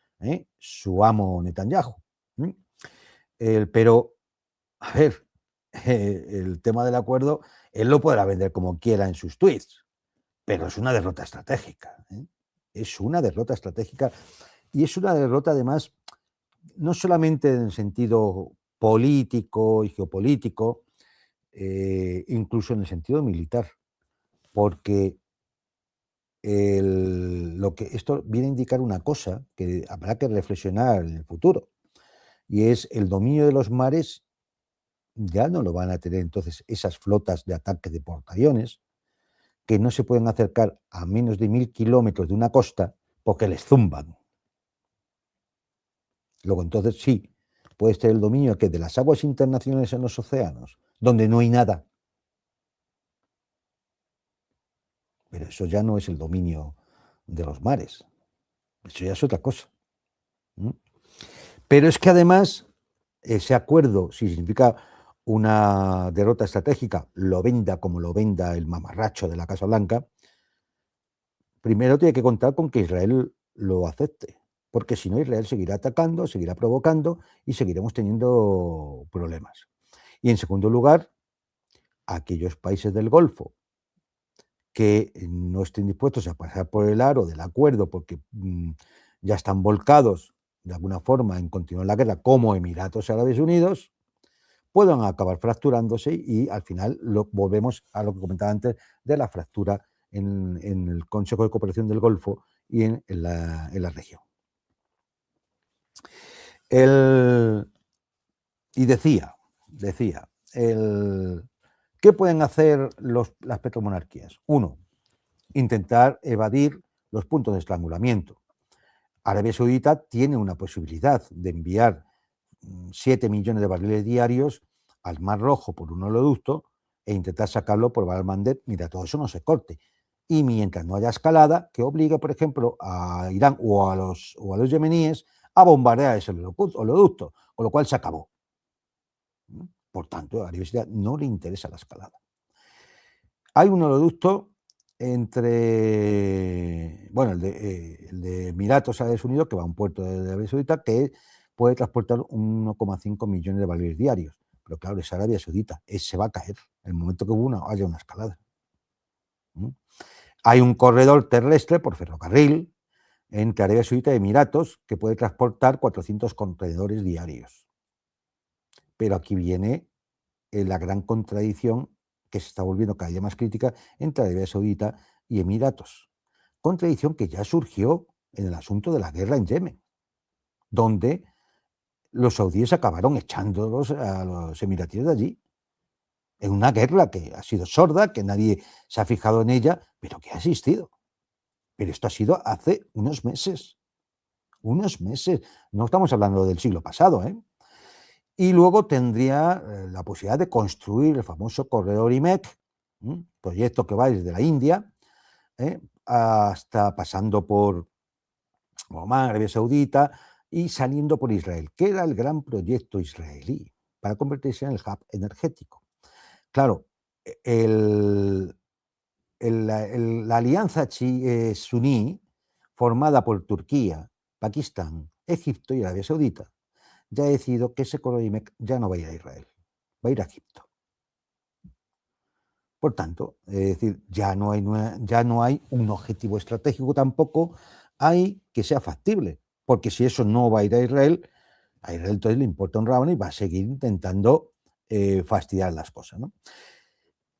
su amo Netanyahu. Pero, a ver, el tema del acuerdo, él lo podrá vender como quiera en sus tweets, pero es una derrota estratégica. Es una derrota estratégica y es una derrota, además, no solamente en el sentido político y geopolítico, incluso en el sentido militar, porque esto viene a indicar una cosa que habrá que reflexionar en el futuro, y es el dominio de los mares. Ya no lo van a tener entonces esas flotas de ataque de portaaviones que no se pueden acercar a menos de 1000 kilómetros de una costa porque les zumban. Luego entonces sí, puedes tener el dominio de las aguas internacionales en los océanos, donde no hay nada. Pero eso ya no es el dominio de los mares. Eso ya es otra cosa. Pero es que además ese acuerdo, si significa una derrota estratégica, lo venda como lo venda el mamarracho de la Casa Blanca, primero tiene que contar con que Israel lo acepte, porque si no, Israel seguirá atacando, seguirá provocando y seguiremos teniendo problemas. Y en segundo lugar, aquellos países del Golfo que no estén dispuestos a pasar por el aro del acuerdo porque ya están volcados de alguna forma en continuar la guerra, como Emiratos Árabes Unidos, puedan acabar fracturándose y al final volvemos a lo que comentaba antes de la fractura en el Consejo de Cooperación del Golfo y en la región. Y decía, ¿qué pueden hacer las petromonarquías? Uno, intentar evadir los puntos de estrangulamiento. Arabia Saudita tiene una posibilidad de enviar 7 millones de barriles diarios al Mar Rojo por un oleoducto e intentar sacarlo por Bab el-Mandeb, mira, todo eso no se corte. Y mientras no haya escalada, que obligue, por ejemplo, a Irán o a los yemeníes a bombardear ese oleoducto, con lo cual se acabó. Por tanto, a Arabia Saudita no le interesa la escalada. Hay un oleoducto entre, bueno, el de Emiratos Árabes Unidos, que va a un puerto de Arabia Saudita, que puede transportar 1,5 millones de barriles diarios. Pero claro, es Arabia Saudita, se va a caer en el momento que haya una escalada. Hay un corredor terrestre por ferrocarril entre Arabia Saudita y Emiratos que puede transportar 400 contenedores diarios. Pero aquí viene la gran contradicción que se está volviendo cada día más crítica entre Arabia Saudita y Emiratos. Contradicción que ya surgió en el asunto de la guerra en Yemen, donde los saudíes acabaron echándolos a los emiratíes de allí, en una guerra que ha sido sorda, que nadie se ha fijado en ella, pero que ha existido. Pero esto ha sido hace unos meses, no estamos hablando del siglo pasado, Y luego tendría la posibilidad de construir el famoso corredor IMEC, proyecto que va desde la India hasta pasando por Oman, Arabia Saudita y saliendo por Israel, que era el gran proyecto israelí para convertirse en el hub energético. Claro, la alianza suní, formada por Turquía, Pakistán, Egipto y Arabia Saudita, ya ha decidido que ese corredor IMEC ya no va a ir a Israel, va a ir a Egipto. Por tanto, es decir, ya no hay un objetivo estratégico tampoco, hay que sea factible, porque si eso no va a ir a Israel entonces le importa un rábano y va a seguir intentando fastidiar las cosas, ¿no?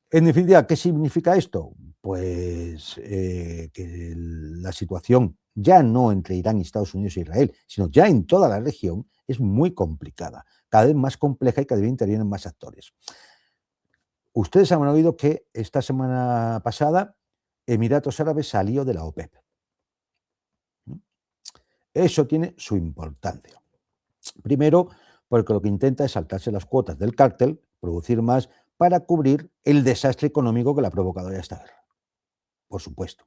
En definitiva, ¿qué significa esto? Pues que la situación ya no entre Irán y Estados Unidos e Israel, sino ya en toda la región es muy complicada, cada vez más compleja y cada vez intervienen más actores. Ustedes han oído que esta semana pasada Emiratos Árabes salió de la OPEP. Eso tiene su importancia. Primero, porque lo que intenta es saltarse las cuotas del cártel, producir más para cubrir el desastre económico que le ha provocado ya esta guerra, por supuesto.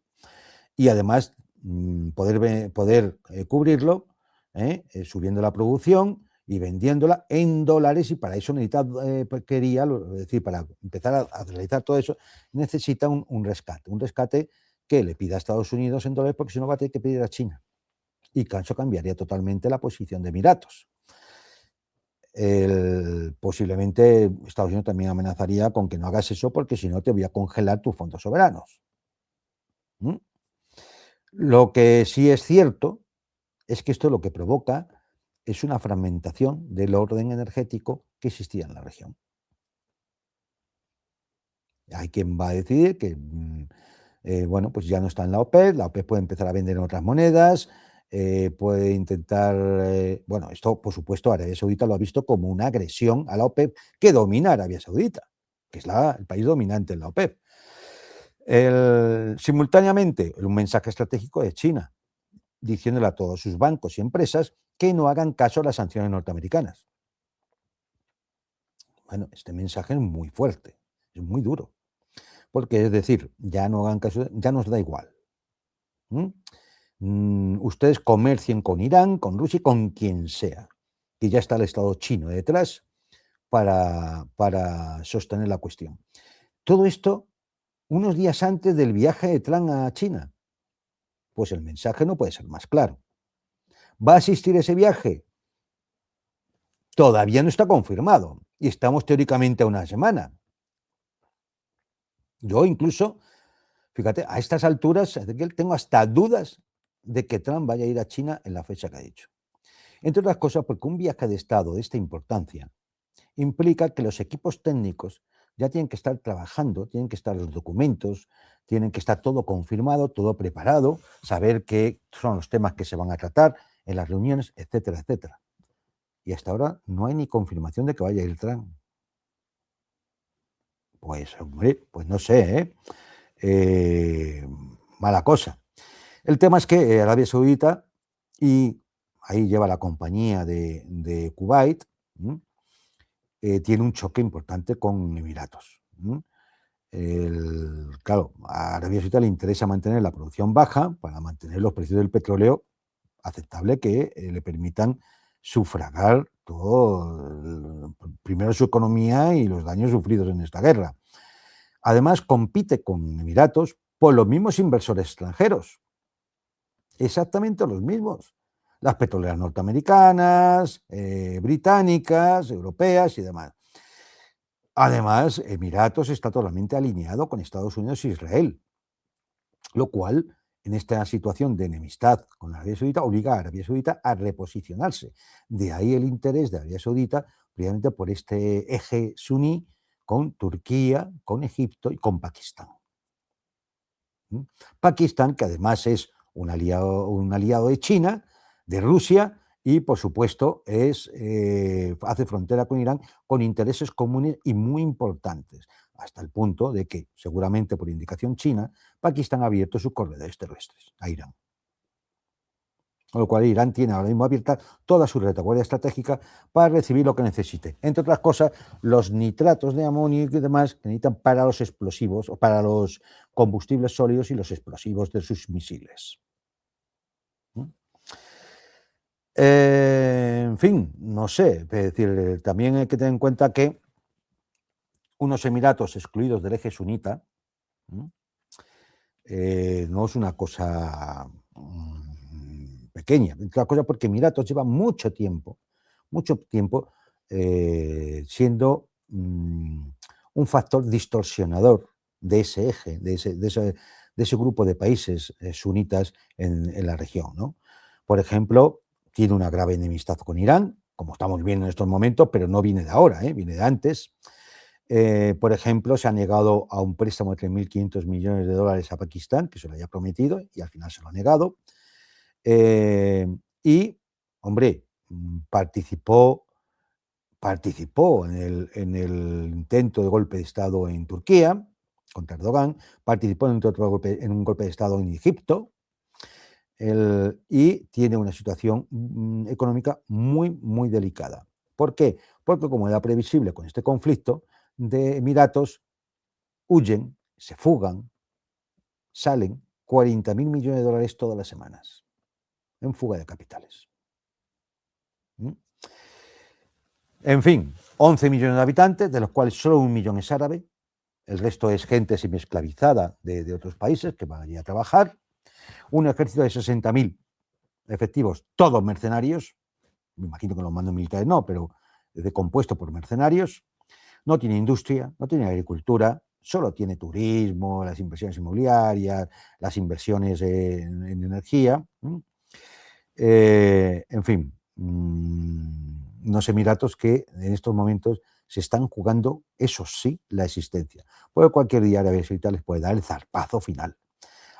Y además poder cubrirlo subiendo la producción y vendiéndola en dólares, y para eso necesita, es decir, para empezar a realizar todo eso, necesita un rescate que le pida a Estados Unidos en dólares, porque si no va a tener que pedir a China. Y eso cambiaría totalmente la posición de Emiratos. Posiblemente Estados Unidos también amenazaría con que no hagas eso, porque si no te voy a congelar tus fondos soberanos. ¿Mm? Lo que sí es cierto es que esto lo que provoca es una fragmentación del orden energético que existía en la región. Hay quien va a decidir que, bueno, pues ya no está en la OPEP puede empezar a vender en otras monedas, puede intentar, bueno, esto por supuesto Arabia Saudita lo ha visto como una agresión a la OPEP que domina Arabia Saudita, que es el país dominante en la OPEP. Simultáneamente, un mensaje estratégico de China, diciéndole a todos sus bancos y empresas que no hagan caso a las sanciones norteamericanas. Bueno, este mensaje es muy fuerte, es muy duro, porque es decir, ya no hagan caso, ya nos da igual. Ustedes comercien con Irán, con Rusia y con quien sea, que ya está el Estado chino detrás para sostener la cuestión. Todo esto unos días antes del viaje de Trump a China. Pues el mensaje no puede ser más claro. ¿Va a asistir a ese viaje? Todavía no está confirmado y estamos teóricamente a una semana. Yo incluso, fíjate, a estas alturas tengo hasta dudas de que Trump vaya a ir a China en la fecha que ha dicho. Entre otras cosas porque un viaje de Estado de esta importancia implica que los equipos técnicos ya tienen que estar trabajando, tienen que estar los documentos, tienen que estar todo confirmado, todo preparado, saber qué son los temas que se van a tratar en las reuniones, etcétera, etcétera. Y hasta ahora no hay ni confirmación de que vaya a ir Trump. Pues, hombre, pues no sé, mala cosa. El tema es que Arabia Saudita, y ahí lleva la compañía de Kuwait, tiene un choque importante con Emiratos. Claro, a Arabia Saudita le interesa mantener la producción baja para mantener los precios del petróleo aceptable que le permitan sufragar todo, primero su economía y los daños sufridos en esta guerra. Además, compite con Emiratos por los mismos inversores extranjeros, exactamente los mismos. Las petroleras norteamericanas, británicas, europeas y demás. Además, Emiratos está totalmente alineado con Estados Unidos e Israel, lo cual, en esta situación de enemistad con Arabia Saudita, obliga a Arabia Saudita a reposicionarse. De ahí el interés de Arabia Saudita, precisamente por este eje suní, con Turquía, con Egipto y con Pakistán. Pakistán, que además es un aliado de China, de Rusia, y por supuesto hace frontera con Irán con intereses comunes y muy importantes, hasta el punto de que, seguramente por indicación china, Pakistán ha abierto sus corredores terrestres a Irán. Con lo cual Irán tiene ahora mismo abierta toda su retaguardia estratégica para recibir lo que necesite. Entre otras cosas, los nitratos de amonio y demás que necesitan para los explosivos o para los combustibles sólidos y los explosivos de sus misiles. En fin, no sé, es decir, también hay que tener en cuenta que unos Emiratos excluidos del eje sunita no es una cosa pequeña, entre otras cosas porque Emiratos lleva mucho tiempo siendo un factor distorsionador de ese eje, de ese grupo de países sunitas en la región, ¿no? Por ejemplo, tiene una grave enemistad con Irán, como estamos viendo en estos momentos, pero no viene de ahora, viene de antes. Por ejemplo, se ha negado a un préstamo de 3.500 millones de dólares a Pakistán, que se lo había prometido y al final se lo ha negado. Y, hombre, participó en el intento de golpe de Estado en Turquía contra Erdogan, participó en un golpe de Estado en Egipto, y tiene una situación económica muy, muy delicada. ¿Por qué? Porque, como era previsible con este conflicto, de Emiratos huyen, se fugan, salen 40.000 millones de dólares todas las semanas en fuga de capitales. En fin, 11 millones de habitantes, de los cuales solo 1 millón es árabe, el resto es gente semiesclavizada de otros países que van allí a trabajar, un ejército de 60.000 efectivos, todos mercenarios, me imagino que los mandos militares no, pero compuesto por mercenarios, no tiene industria, no tiene agricultura, solo tiene turismo, las inversiones inmobiliarias, las inversiones en energía. En fin, unos Emiratos que en estos momentos se están jugando, eso sí, la existencia. Porque cualquier día Arabia Saudita les puede dar el zarpazo final.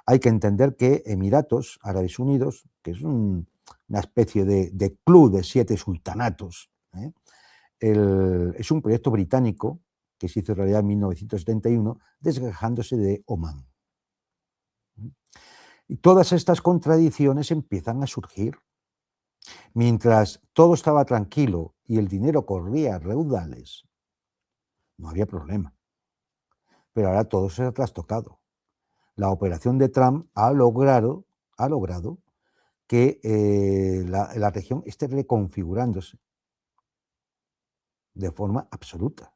Hay que entender que Emiratos Árabes Unidos, que es una especie de club de 7 sultanatos, es un proyecto británico que se hizo en realidad en 1971, desgajándose de Omán. Y todas estas contradicciones empiezan a surgir. Mientras todo estaba tranquilo y el dinero corría a raudales, no había problema. Pero ahora todo se ha trastocado. La operación de Trump ha logrado que la región esté reconfigurándose de forma absoluta.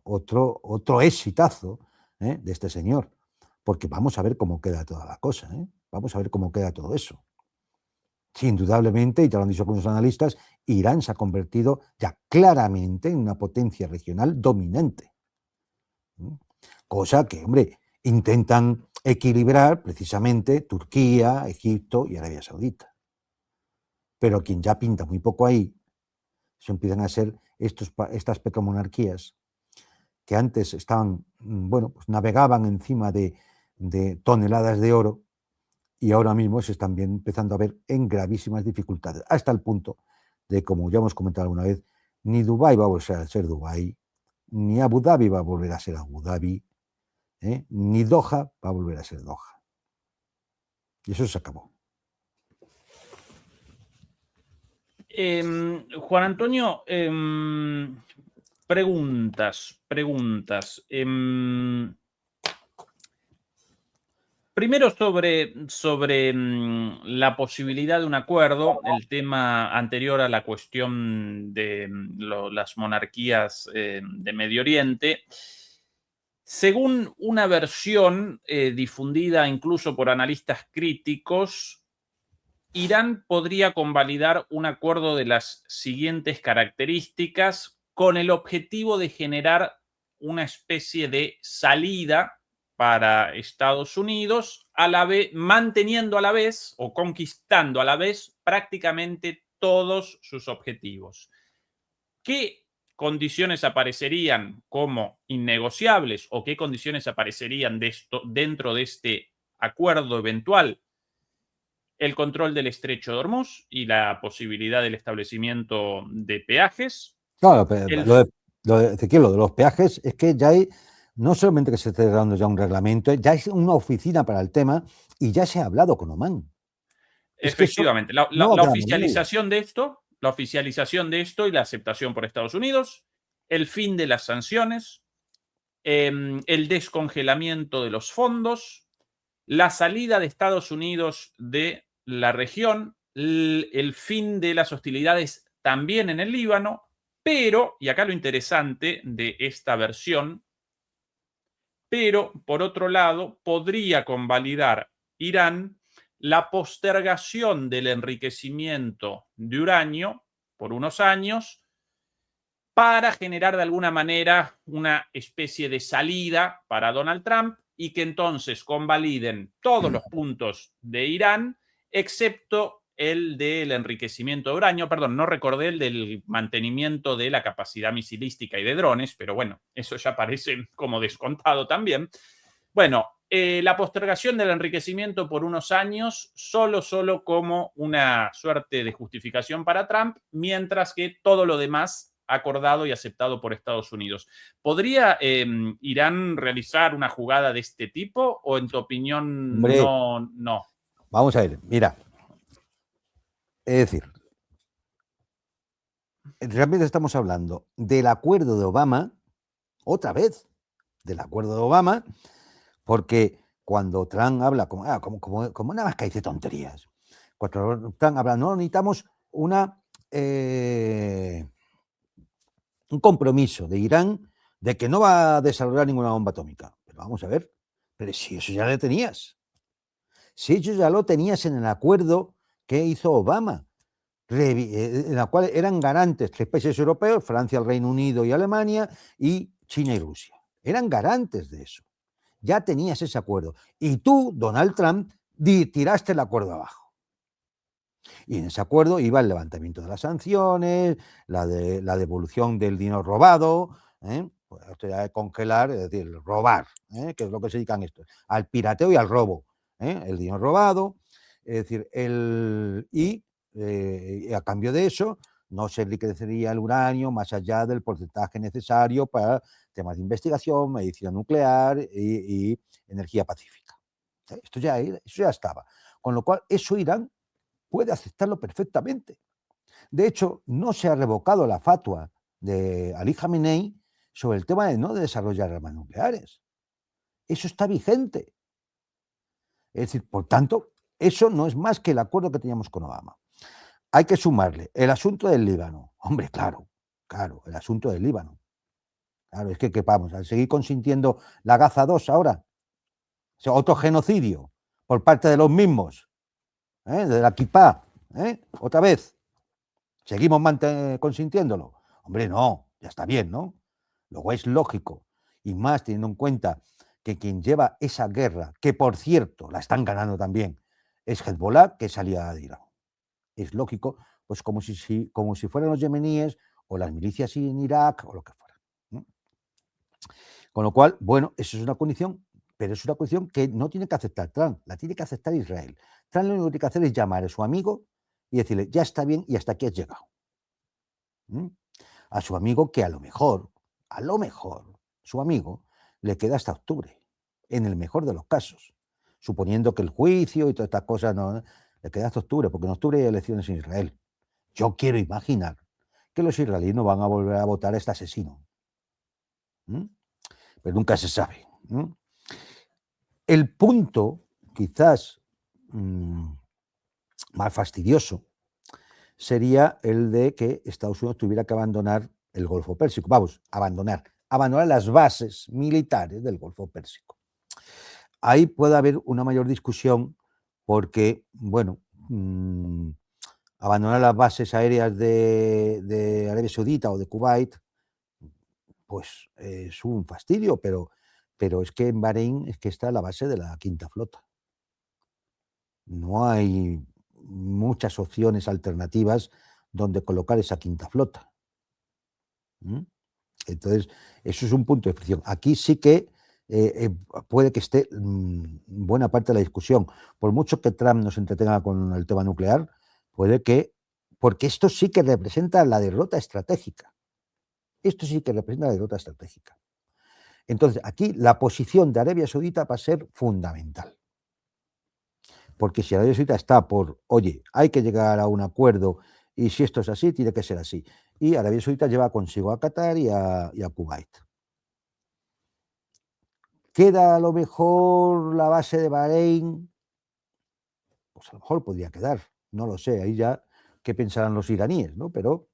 Otro exitazo de este señor. Porque vamos a ver cómo queda toda la cosa. Vamos a ver cómo queda todo eso. Sí, indudablemente, y te lo han dicho algunos analistas, Irán se ha convertido ya claramente en una potencia regional dominante. Cosa que, hombre, intentan equilibrar precisamente Turquía, Egipto y Arabia Saudita. Pero quien ya pinta muy poco ahí, se empiezan a ser estas petromonarquías que antes estaban, bueno, pues navegaban encima de toneladas de oro y ahora mismo se están empezando a ver en gravísimas dificultades, hasta el punto de, como ya hemos comentado alguna vez, ni Dubái va a volver a ser Dubái, ni Abu Dhabi va a volver a ser Abu Dhabi, ni Doha va a volver a ser Doha. Y eso se acabó. Juan Antonio, preguntas. Primero sobre la posibilidad de un acuerdo, el tema anterior a la cuestión de las monarquías de Medio Oriente. Según una versión difundida incluso por analistas críticos, Irán podría convalidar un acuerdo de las siguientes características con el objetivo de generar una especie de salida para Estados Unidos, manteniendo a la vez o conquistando a la vez prácticamente todos sus objetivos. ¿Qué condiciones aparecerían como innegociables o qué condiciones aparecerían dentro de este acuerdo eventual? El control del estrecho de Hormuz y la posibilidad del establecimiento de peajes. Claro, Ezequiel, lo de los peajes es que ya hay, no solamente que se esté dando ya un reglamento, ya es una oficina para el tema y ya se ha hablado con Omán. Efectivamente, la oficialización de esto, y la aceptación por Estados Unidos, el fin de las sanciones, el descongelamiento de los fondos, la salida de Estados Unidos de la región, el fin de las hostilidades también en el Líbano, pero, y acá lo interesante de esta versión, pero por otro lado podría convalidar Irán la postergación del enriquecimiento de uranio por unos años para generar de alguna manera una especie de salida para Donald Trump y que entonces convaliden todos los puntos de Irán, excepto el del enriquecimiento de uranio, perdón, no recordé el del mantenimiento de la capacidad misilística y de drones, pero bueno, eso ya parece como descontado también. Bueno, la postergación del enriquecimiento por unos años solo como una suerte de justificación para Trump, mientras que todo lo demás acordado y aceptado por Estados Unidos. ¿Podría Irán realizar una jugada de este tipo o en tu opinión Hombre, no? Vamos a ver, mira. Es decir, realmente estamos hablando del acuerdo de Obama, otra vez, del acuerdo de Obama, porque cuando Trump habla como nada más que dice tonterías, cuando Trump habla, no necesitamos una un compromiso de Irán de que no va a desarrollar ninguna bomba atómica. Pero vamos a ver, pero si eso ya lo tenías. Si eso ya lo tenías en el acuerdo que hizo Obama, en la cual eran garantes 3 países europeos, Francia, el Reino Unido y Alemania, y China y Rusia. Eran garantes de eso. Ya tenías ese acuerdo. Y tú, Donald Trump, tiraste el acuerdo abajo. Y en ese acuerdo iba el levantamiento de las sanciones, la devolución del dinero robado, pues esto ya de congelar, es decir, robar, que es lo que se dedican estos, al pirateo y al robo, el dinero robado, es decir, a cambio de eso no se enriquecería el uranio más allá del porcentaje necesario para temas de investigación, medicina nuclear y energía pacífica. Eso ya estaba. Con lo cual, eso Irán puede aceptarlo perfectamente. De hecho, no se ha revocado la fatua de Ali Khamenei sobre el tema de no desarrollar armas nucleares. Eso está vigente. Es decir, por tanto, eso no es más que el acuerdo que teníamos con Obama. Hay que sumarle el asunto del Líbano. Hombre, claro, el asunto del Líbano. Claro, es que vamos a seguir consintiendo la Gaza 2 ahora. O sea, otro genocidio por parte de los mismos, de la Kipá, otra vez. ¿Seguimos consintiéndolo? Hombre, no, ya está bien, ¿no? Luego es lógico, y más teniendo en cuenta que quien lleva esa guerra, que por cierto la están ganando también, es Hezbollah, que es aliada de Irán. Es lógico, pues como si fueran los yemeníes o las milicias en Irak o lo que fuera. Con lo cual, bueno, eso es una condición, pero es una condición que no tiene que aceptar Trump, la tiene que aceptar Israel. Trump lo único que tiene que hacer es llamar a su amigo y decirle, ya está bien y hasta aquí has llegado. A su amigo que a lo mejor, su amigo le queda hasta octubre, en el mejor de los casos, suponiendo que el juicio y todas estas cosas no, le queda hasta octubre, porque en octubre hay elecciones en Israel. Yo quiero imaginar que los israelíes no van a volver a votar a este asesino. Pero nunca se sabe. El punto, quizás más fastidioso, sería el de que Estados Unidos tuviera que abandonar el Golfo Pérsico. Vamos, abandonar las bases militares del Golfo Pérsico. Ahí puede haber una mayor discusión porque, bueno, abandonar las bases aéreas de Arabia Saudita o de Kuwait, pues es un fastidio, pero es que en Bahrein es que está la base de la Quinta Flota. No hay muchas opciones alternativas donde colocar esa Quinta Flota. Entonces, eso es un punto de fricción. Aquí sí que puede que esté buena parte de la discusión. Por mucho que Trump nos entretenga con el tema nuclear, puede que, porque esto sí que representa la derrota estratégica. Esto sí que representa la derrota estratégica. Entonces, aquí la posición de Arabia Saudita va a ser fundamental. Porque si Arabia Saudita está por, oye, hay que llegar a un acuerdo y si esto es así, tiene que ser así. Y Arabia Saudita lleva consigo a Qatar y a Kuwait. ¿Queda a lo mejor la base de Bahrein? Pues a lo mejor podría quedar, no lo sé, ahí ya qué pensarán los iraníes, ¿no? Pero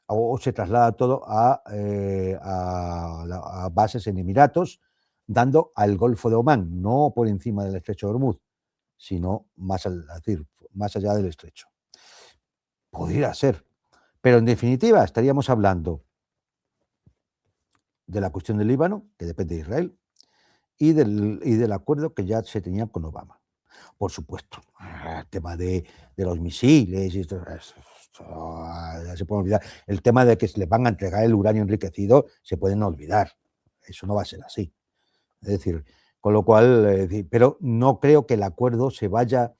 o se traslada todo a bases en Emiratos, dando al Golfo de Omán, no por encima del Estrecho de Hormuz, sino más allá del estrecho. Podría ser, pero en definitiva estaríamos hablando de la cuestión del Líbano, que depende de Israel, y del acuerdo que ya se tenía con Obama. Por supuesto, el tema de los misiles, y esto, ya se puede olvidar. El tema de que se les van a entregar el uranio enriquecido, se pueden olvidar. Eso no va a ser así. Es decir, con lo cual, pero no creo que el acuerdo se vaya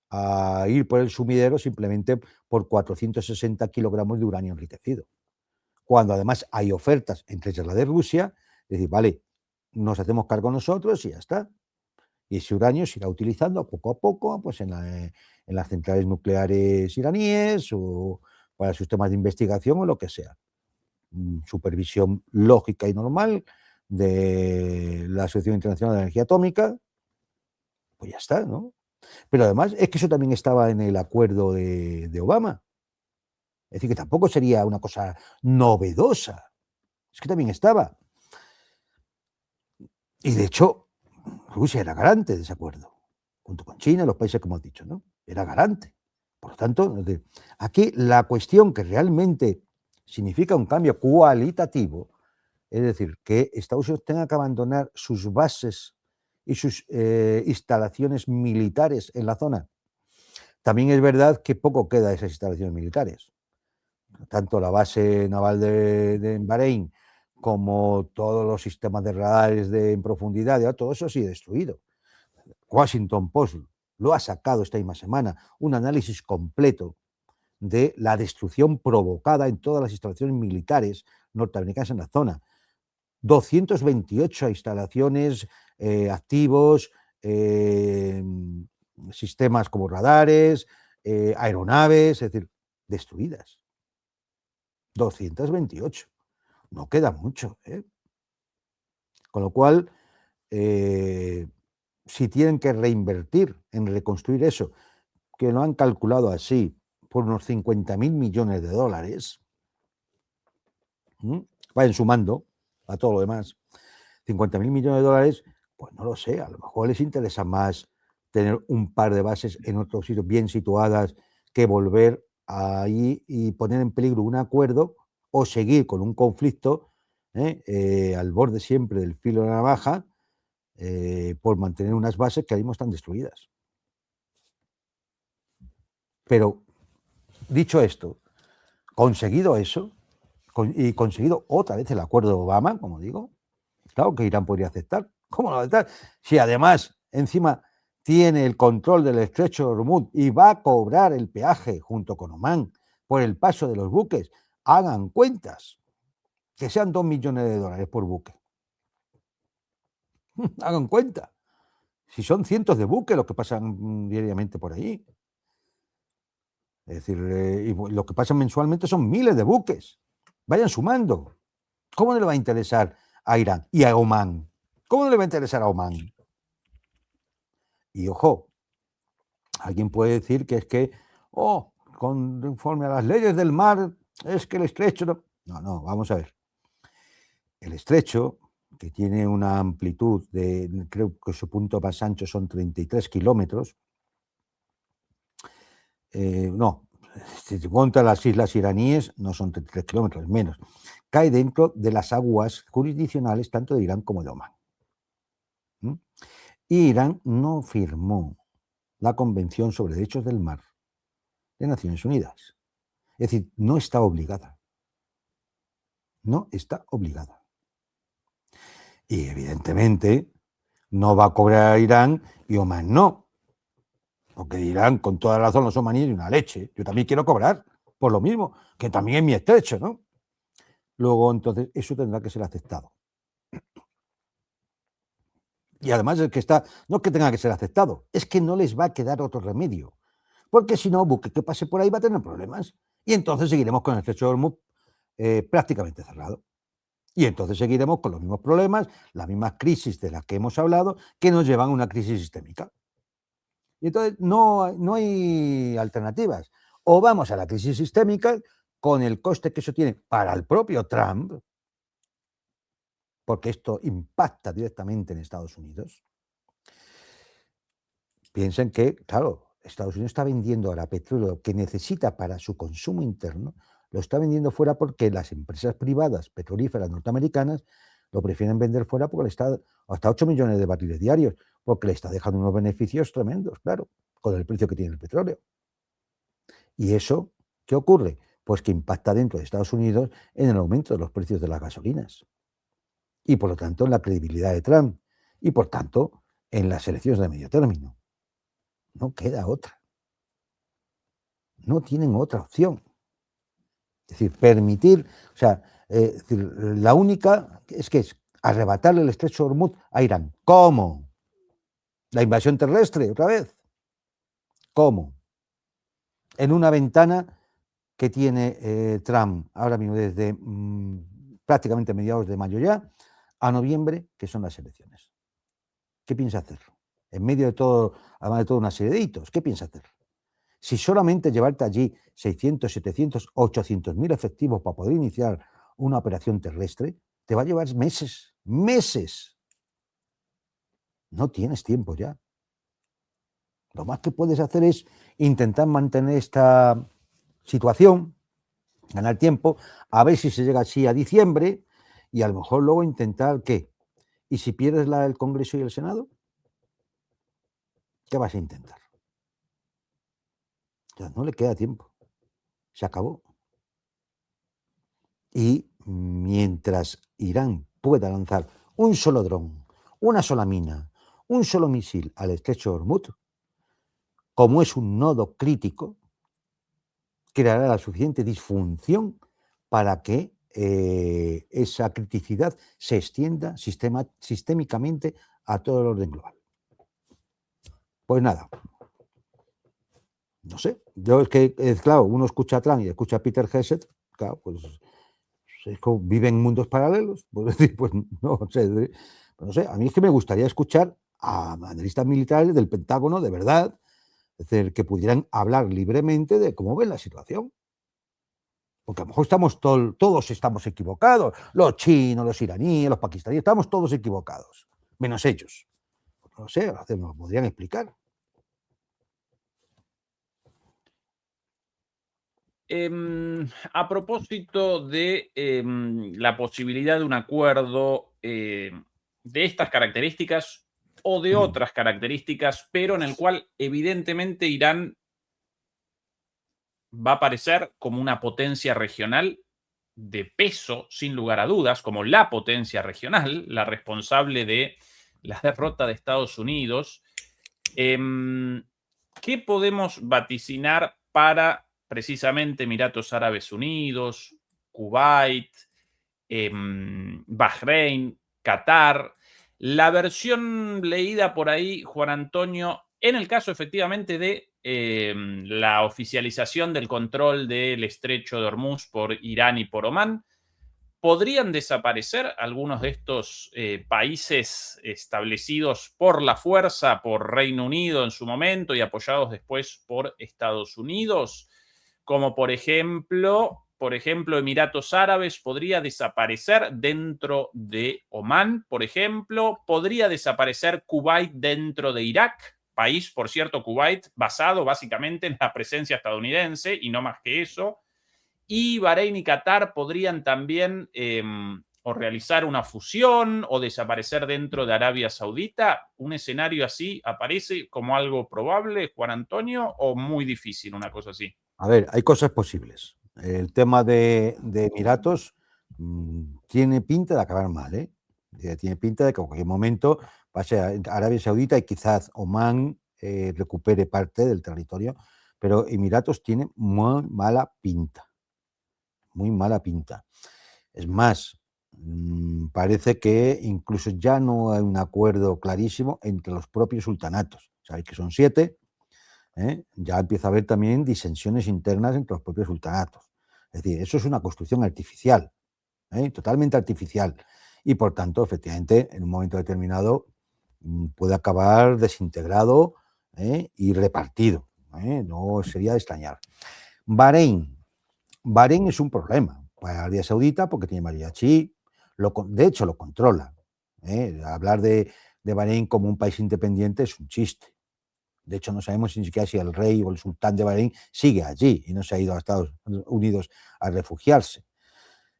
a ir por el sumidero simplemente por 460 kilogramos de uranio enriquecido. Cuando además hay ofertas, entre ellas la de Rusia, es decir, vale, nos hacemos cargo nosotros y ya está. Y ese uranio se irá utilizando poco a poco pues en las centrales nucleares iraníes o para sus temas de investigación o lo que sea. Supervisión lógica y normal de la Asociación Internacional de Energía Atómica, pues ya está, ¿no? Pero además es que eso también estaba en el acuerdo de Obama. Es decir, que tampoco sería una cosa novedosa. Es que también estaba. Y de hecho, Rusia era garante de ese acuerdo, junto con China, los países que hemos dicho, ¿no? Era garante. Por lo tanto, aquí la cuestión que realmente significa un cambio cualitativo, es decir, que Estados Unidos tenga que abandonar sus bases y sus instalaciones militares en la zona. También es verdad que poco queda de esas instalaciones militares. Tanto la base naval de Bahrein como todos los sistemas de radares en profundidad, todo eso ha sido destruido. Washington Post lo ha sacado esta misma semana, un análisis completo de la destrucción provocada en todas las instalaciones militares norteamericanas en la zona. 228 instalaciones activos, sistemas como radares, aeronaves, es decir, destruidas. 228. No queda mucho, ¿eh? Con lo cual, si tienen que reinvertir en reconstruir eso, que lo han calculado así, por unos 50.000 millones de dólares, vayan sumando a todo lo demás, 50.000 millones de dólares, pues no lo sé, a lo mejor les interesa más tener un par de bases en otros sitios bien situadas que volver ahí y poner en peligro un acuerdo o seguir con un conflicto al borde siempre del filo de la navaja por mantener unas bases que ahora mismo están destruidas. Pero, dicho esto, conseguido eso, y conseguido otra vez el acuerdo de Obama, como digo, claro que Irán podría aceptar. ¿Cómo no va a aceptar? Si además, encima, tiene el control del estrecho de Hormuz y va a cobrar el peaje junto con Omán por el paso de los buques, hagan cuentas, que sean 2 millones de dólares por buque. Hagan cuenta. Si son cientos de buques los que pasan diariamente por ahí. Es decir, y lo que pasan mensualmente son miles de buques. Vayan sumando. ¿Cómo no le va a interesar a Irán y a Omán? ¿Cómo no le va a interesar a Omán? Y ojo, alguien puede decir que es que, conforme a las leyes del mar, es que el estrecho... No, vamos a ver. El estrecho, que tiene una amplitud de, creo que su punto más ancho son 33 kilómetros, no, si se cuentan las islas iraníes, no son 33 kilómetros, menos. Cae dentro de las aguas jurisdiccionales tanto de Irán como de Omán. Y Irán no firmó la Convención sobre Derechos del Mar de Naciones Unidas. Es decir, no está obligada. No está obligada. Y evidentemente no va a cobrar a Irán y Omán no. Porque dirán, con toda razón, los omaníes y una leche. Yo también quiero cobrar por lo mismo, que también es mi estrecho, ¿no? Luego, entonces, eso tendrá que ser aceptado. Y además es que no es que tenga que ser aceptado, es que no les va a quedar otro remedio. Porque si no, buque que pase por ahí va a tener problemas. Y entonces seguiremos con el estrecho de Hormuz prácticamente cerrado. Y entonces seguiremos con los mismos problemas, las mismas crisis de las que hemos hablado, que nos llevan a una crisis sistémica. Y entonces no hay alternativas. O vamos a la crisis sistémica con el coste que eso tiene para el propio Trump, porque esto impacta directamente en Estados Unidos. Piensen que, claro, Estados Unidos está vendiendo ahora petróleo que necesita para su consumo interno, lo está vendiendo fuera porque las empresas privadas petrolíferas norteamericanas lo prefieren vender fuera porque le está hasta 8 millones de barriles diarios, porque le está dejando unos beneficios tremendos, claro, con el precio que tiene el petróleo. ¿Y eso qué ocurre? Pues que impacta dentro de Estados Unidos en el aumento de los precios de las gasolinas y, por lo tanto, en la credibilidad de Trump y, por tanto, en las elecciones de medio término. No queda otra. No tienen otra opción. Es decir, permitir, o sea, la única es arrebatarle el estrecho de Hormuz a Irán. ¿Cómo? ¿La invasión terrestre otra vez? ¿Cómo? En una ventana que tiene Trump ahora mismo desde prácticamente mediados de mayo ya a noviembre, que son las elecciones. ¿Qué piensa hacer? En medio de todo, además de toda una serie de hitos, ¿qué piensa hacer? Si solamente llevarte allí 600, 700, 800.000 efectivos para poder iniciar una operación terrestre, te va a llevar meses, meses. No tienes tiempo ya. Lo más que puedes hacer es intentar mantener esta situación, ganar tiempo, a ver si se llega así a diciembre y a lo mejor luego intentar ¿qué? ¿Y si pierdes el Congreso y el Senado? ¿Qué vas a intentar? Ya no le queda tiempo. Se acabó. Y mientras Irán pueda lanzar un solo dron, una sola mina, un solo misil al estrecho de Hormuz, como es un nodo crítico, creará la suficiente disfunción para que esa criticidad se extienda sistémicamente a todo el orden global. Pues nada, no sé, yo es que, claro, uno escucha a Trump y escucha a Peter Hegseth, claro, pues es como viven en mundos paralelos, pues, pues no sé, no sé, a mí es que me gustaría escuchar a analistas militares del Pentágono, de verdad, es decir, que pudieran hablar libremente de cómo ven la situación. Porque a lo mejor todos estamos equivocados, los chinos, los iraníes, los pakistaníes, estamos todos equivocados, menos ellos. No sé, nos podrían explicar. A propósito de la posibilidad de un acuerdo de estas características o de otras características, pero en el cual evidentemente Irán va a aparecer como una potencia regional de peso, sin lugar a dudas, como la potencia regional, la responsable de la derrota de Estados Unidos. ¿Qué podemos vaticinar para precisamente Emiratos Árabes Unidos, Kuwait, Bahrein, Qatar? La versión leída por ahí, Juan Antonio, en el caso efectivamente de la oficialización del control del estrecho de Hormuz por Irán y por Omán, ¿podrían desaparecer algunos de estos países establecidos por la fuerza, por Reino Unido en su momento y apoyados después por Estados Unidos? Como por ejemplo, Emiratos Árabes podría desaparecer dentro de Omán, por ejemplo, podría desaparecer Kuwait dentro de Irak, país, por cierto, Kuwait, basado básicamente en la presencia estadounidense y no más que eso. Y Bahrein y Qatar podrían también o realizar una fusión o desaparecer dentro de Arabia Saudita. ¿Un escenario así aparece como algo probable, Juan Antonio, o muy difícil una cosa así? A ver, hay cosas posibles. El tema de Emiratos tiene pinta de acabar mal, ¿eh? Tiene pinta de que en cualquier momento pase a Arabia Saudita y quizás Omán recupere parte del territorio, pero Emiratos tiene muy mala pinta, muy mala pinta. Es más, parece que incluso ya no hay un acuerdo clarísimo entre los propios sultanatos. Sabéis que son 7. Ya empieza a haber también disensiones internas entre los propios sultanatos. Es decir, eso es una construcción artificial, totalmente artificial. Y por tanto, efectivamente, en un momento determinado puede acabar desintegrado y repartido. No sería de extrañar. Bahrein. Bahrein es un problema para Arabia Saudita porque tiene mariachi, de hecho lo controla. Hablar de Bahrein como un país independiente es un chiste. De hecho, no sabemos ni siquiera si el rey o el sultán de Bahrein sigue allí y no se ha ido a Estados Unidos a refugiarse.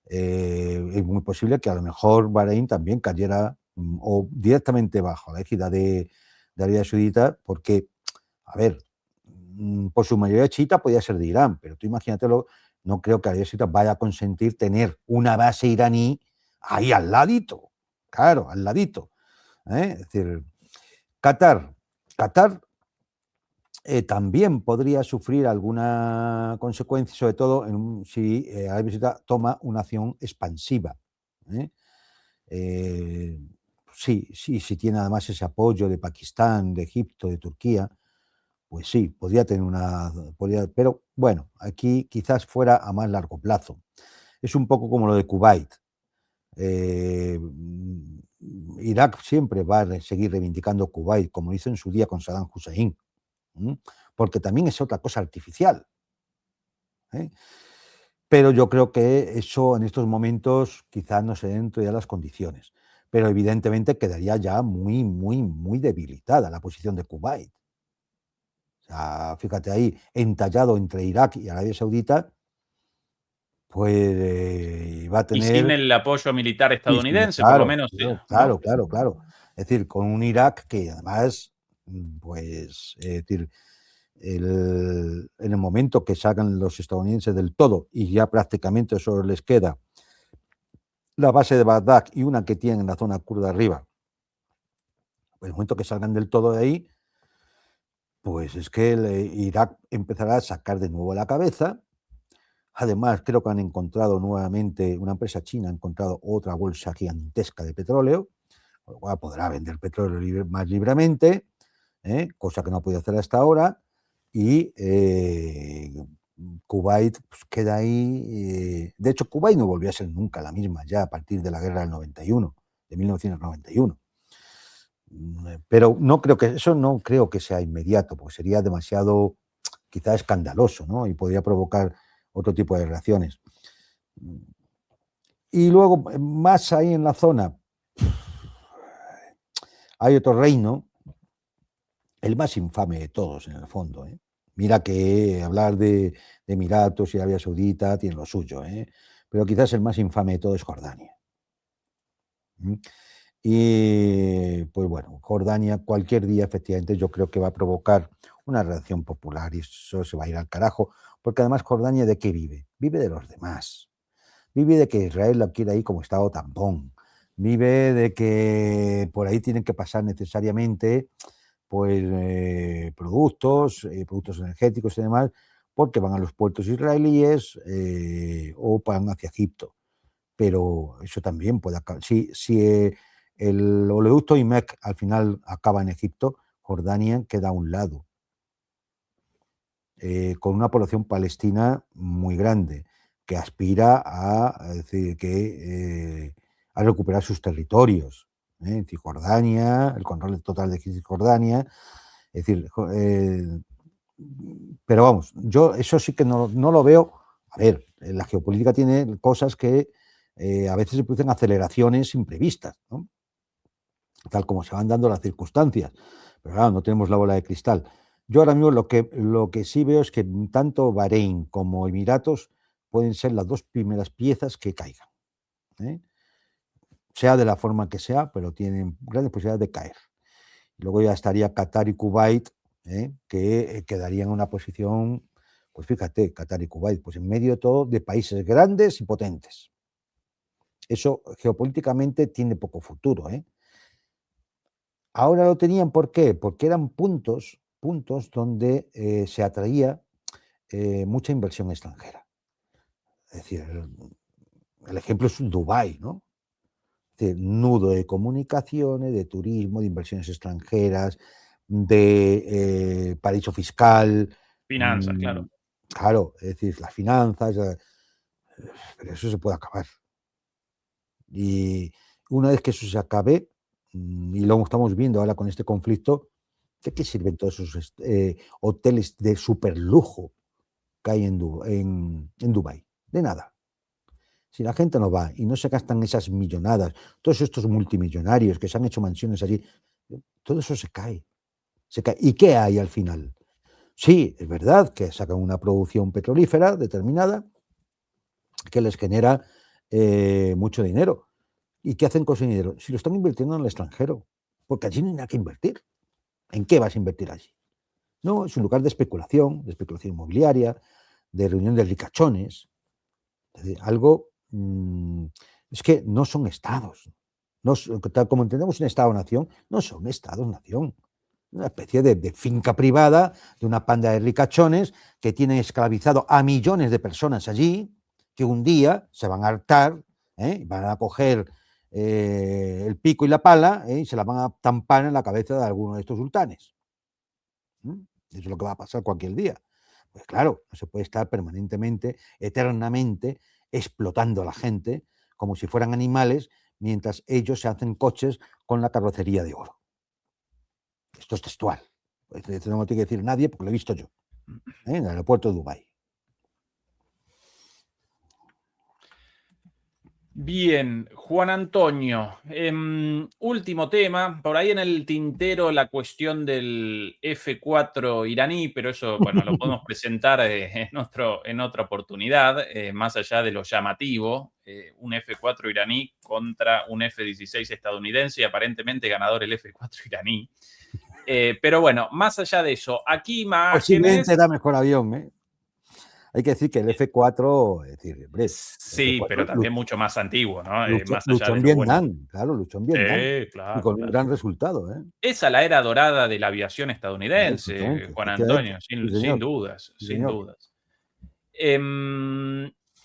Es muy posible que a lo mejor Bahrein también cayera o directamente bajo la égida de Arabia Saudita, porque, a ver, por su mayoría chiita podía ser de Irán, pero tú imagínatelo, no creo que Arabia Saudita vaya a consentir tener una base iraní ahí al ladito, claro, al ladito. Es decir, Qatar también podría sufrir alguna consecuencia, sobre todo si Arabia Saudita toma una acción expansiva. Si tiene además ese apoyo de Pakistán, de Egipto, de Turquía, pues sí, podría tener pero bueno, aquí quizás fuera a más largo plazo. Es un poco como lo de Kuwait. Irak siempre va a seguir reivindicando Kuwait, como hizo en su día con Saddam Pero yo creo que eso en estos momentos quizás no se den todavía las condiciones. Pero evidentemente quedaría ya muy, muy, muy debilitada la posición de Kuwait. O sea, fíjate ahí, entallado entre Irak y Arabia Saudita, pues va a Y sin tener... el apoyo militar Sí, sí, estadounidense, por lo claro, menos, claro, ¿no? claro, claro, claro. Es decir, con un Irak que además, pues, es decir, en el momento que salgan los estadounidenses del todo y ya prácticamente solo les queda la base de Bagdad y una que tienen en la zona kurda arriba, pues en el momento que salgan del todo de ahí, pues es que Irak empezará a sacar de nuevo la cabeza. Además, creo que han encontrado nuevamente, una empresa china ha encontrado otra bolsa gigantesca de petróleo, con lo cual podrá vender petróleo más libremente, cosa que no ha podido hacer hasta ahora, y Kuwait pues, queda ahí. De hecho, Kuwait no volvió a ser nunca la misma ya a partir de la guerra del 91, de 1991. Pero no creo que eso no creo que sea inmediato, porque sería demasiado, quizá escandaloso, ¿no? Y podría provocar otro tipo de reacciones. Y luego, más ahí en la zona, hay otro reino, el más infame de todos, en el fondo. Mira que hablar de Emiratos y Arabia Saudita tiene lo suyo, pero quizás el más infame de todo es Jordania. Y pues bueno, Jordania cualquier día efectivamente yo creo que va a provocar una reacción popular y eso se va a ir al carajo, porque además Jordania ¿de qué vive? Vive de los demás, vive de que Israel la quiere ahí como estado tampón, vive de que por ahí tienen que pasar necesariamente pues productos energéticos y demás, porque van a los puertos israelíes o van hacia Egipto. Pero eso también puede acabar. Si el oleoducto IMEC al final acaba en Egipto, Jordania queda a un lado, con una población palestina muy grande, que aspira a decir, a recuperar sus territorios. Cisjordania, el control total de Cisjordania. Es decir, pero vamos, yo eso sí que no lo veo. A ver, la geopolítica tiene cosas que a veces se producen aceleraciones imprevistas, ¿no? Tal como se van dando las circunstancias. Pero claro, no tenemos la bola de cristal. Yo ahora mismo lo que sí veo es que tanto Bahrein como Emiratos pueden ser las dos primeras piezas que caigan, ¿eh? Sea de la forma que sea, pero tienen grandes posibilidades de caer. Luego ya estaría Qatar y Kuwait, que quedarían en una posición, pues fíjate, Qatar y Kuwait, pues en medio de todo de países grandes y potentes. Eso geopolíticamente tiene poco futuro. Ahora lo tenían, ¿por qué? Porque eran puntos donde se atraía mucha inversión extranjera. Es decir, el ejemplo es Dubái, ¿no? Es decir, nudo de comunicaciones, de turismo, de inversiones extranjeras, de paraíso fiscal. Finanzas, mm, claro. claro, es decir, las finanzas, pero eso se puede acabar. Y una vez que eso se acabe, y lo estamos viendo ahora con este conflicto, ¿de qué sirven todos esos hoteles de superlujo que hay en Dubái? De nada. Si la gente no va y no se gastan esas millonadas, todos estos multimillonarios que se han hecho mansiones allí, todo eso se cae. Se cae. ¿Y qué hay al final? Sí, es verdad que sacan una producción petrolífera determinada que les genera mucho dinero. ¿Y qué hacen con ese dinero? Si lo están invirtiendo en el extranjero, porque allí no hay nada que invertir. ¿En qué vas a invertir allí? No, es un lugar de especulación inmobiliaria, de reunión de ricachones, algo... es que no son estados. No, tal como entendemos un estado-nación, no son estados-nación. Una especie de finca privada de una panda de ricachones que tienen esclavizado a millones de personas allí, que un día se van a hartar, van a coger el pico y la pala y se la van a tampar en la cabeza de alguno de estos sultanes. Eso es lo que va a pasar cualquier día. Pues claro, no se puede estar permanentemente, eternamente, explotando a la gente como si fueran animales, mientras ellos se hacen coches con la carrocería de oro. Esto es textual. Esto no me lo tiene que decir nadie porque lo he visto yo, en el aeropuerto de Dubái. Bien, Juan Antonio, último tema, por ahí en el tintero la cuestión del F4 iraní, pero eso, bueno, lo podemos presentar en otra oportunidad, más allá de lo llamativo, un F4 iraní contra un F-16 estadounidense y aparentemente ganador el F4 iraní. Pero bueno, más allá de eso, aquí Posiblemente imágenes. era mejor avión, ¿eh? Hay que decir que el F4, es decir, hombre, el Sí, pero F4 también mucho más antiguo, ¿no? Más allá luchó de en lo bueno. Vietnam, claro, luchó en Vietnam. Sí, Y claro, con un claro. gran resultado, ¿eh? Esa la era dorada de la aviación estadounidense, Exactamente, Juan efectivamente. Antonio, Sí, sin señor. dudas, Sí, sin señor. dudas.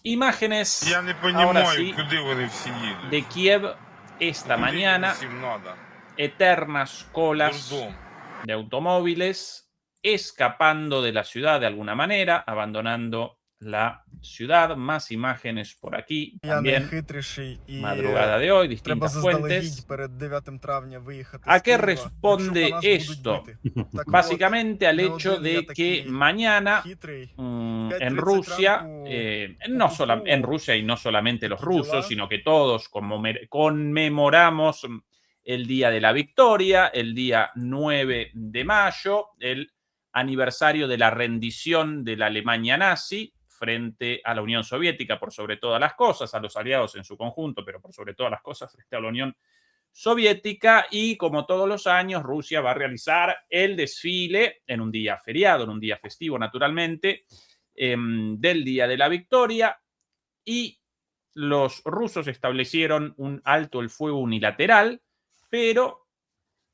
Imágenes, Я не ahora понимаю, sí, куди вони всі їдуть. de Kiev esta Куди їм mañana. всім надо? Eternas colas Дурдом. de automóviles escapando de la ciudad de alguna manera, abandonando la ciudad. Más imágenes por aquí también. Madrugada de hoy, distintas fuentes. ¿A qué responde esto? Básicamente al hecho de que mañana en Rusia, en Rusia y no solamente los rusos, sino que todos conmemoramos el Día de la Victoria, el día 9 de mayo, el aniversario de la rendición de la Alemania nazi frente a la Unión Soviética, por sobre todas las cosas, a los aliados en su conjunto, pero por sobre todas las cosas frente a la Unión Soviética. Y como todos los años, Rusia va a realizar el desfile en un día feriado, en un día festivo, naturalmente, del Día de la Victoria. Y los rusos establecieron un alto el fuego unilateral, pero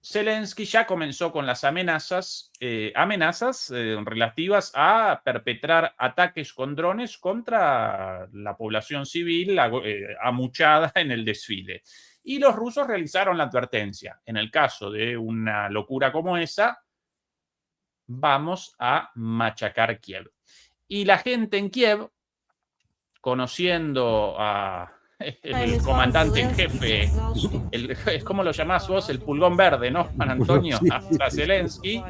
Zelensky ya comenzó con las amenazas relativas a perpetrar ataques con drones contra la población civil amuchada en el desfile. Y los rusos realizaron la advertencia: en el caso de una locura como esa, vamos a machacar Kiev. Y la gente en Kiev, conociendo a el comandante en jefe, ¿cómo lo llamás vos? El pulgón verde, ¿no, Juan Antonio? Sí, A Zelensky.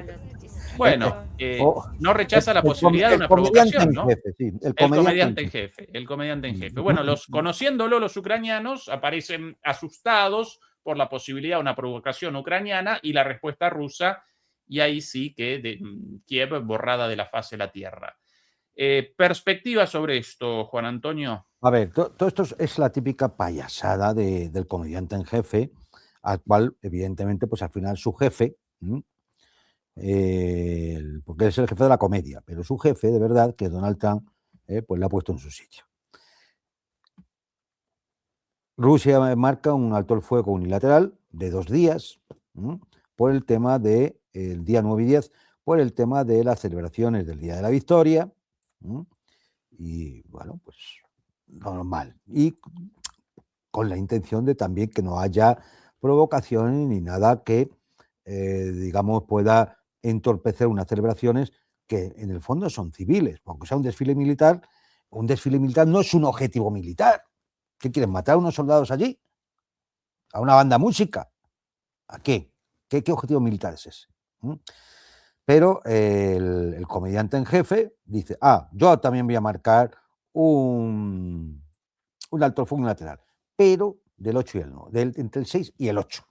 Bueno, o no rechaza la posibilidad de una comediante provocación, en ¿no? jefe, sí, el El comediante comediante en jefe, el comediante en jefe. Bueno, conociéndolo, los ucranianos aparecen asustados por la posibilidad de una provocación ucraniana y la respuesta rusa, y ahí sí que Kiev borrada de la faz de la tierra. Perspectiva sobre esto, Juan Antonio. A ver, todo esto es la típica payasada del comediante en jefe, al cual, evidentemente, pues al final su jefe, porque es el jefe de la comedia, pero su jefe, de verdad, que Donald Trump, pues le ha puesto en su sitio. Rusia marca un alto el fuego unilateral de 2 días por el tema del día 9 y 10, por el tema de las celebraciones del Día de la Victoria, y bueno, pues normal. Y con la intención de también que no haya provocaciones ni nada que, digamos, pueda entorpecer unas celebraciones que en el fondo son civiles. Aunque sea un desfile militar no es un objetivo militar. ¿Qué quieren? ¿Matar a unos soldados allí? ¿A una banda música? ¿A qué? ¿Qué objetivo militar es ese? Pero el comediante en jefe dice, yo también voy a marcar un alto el fuego unilateral, pero del 8 y el 9, entre el 6 y el 8.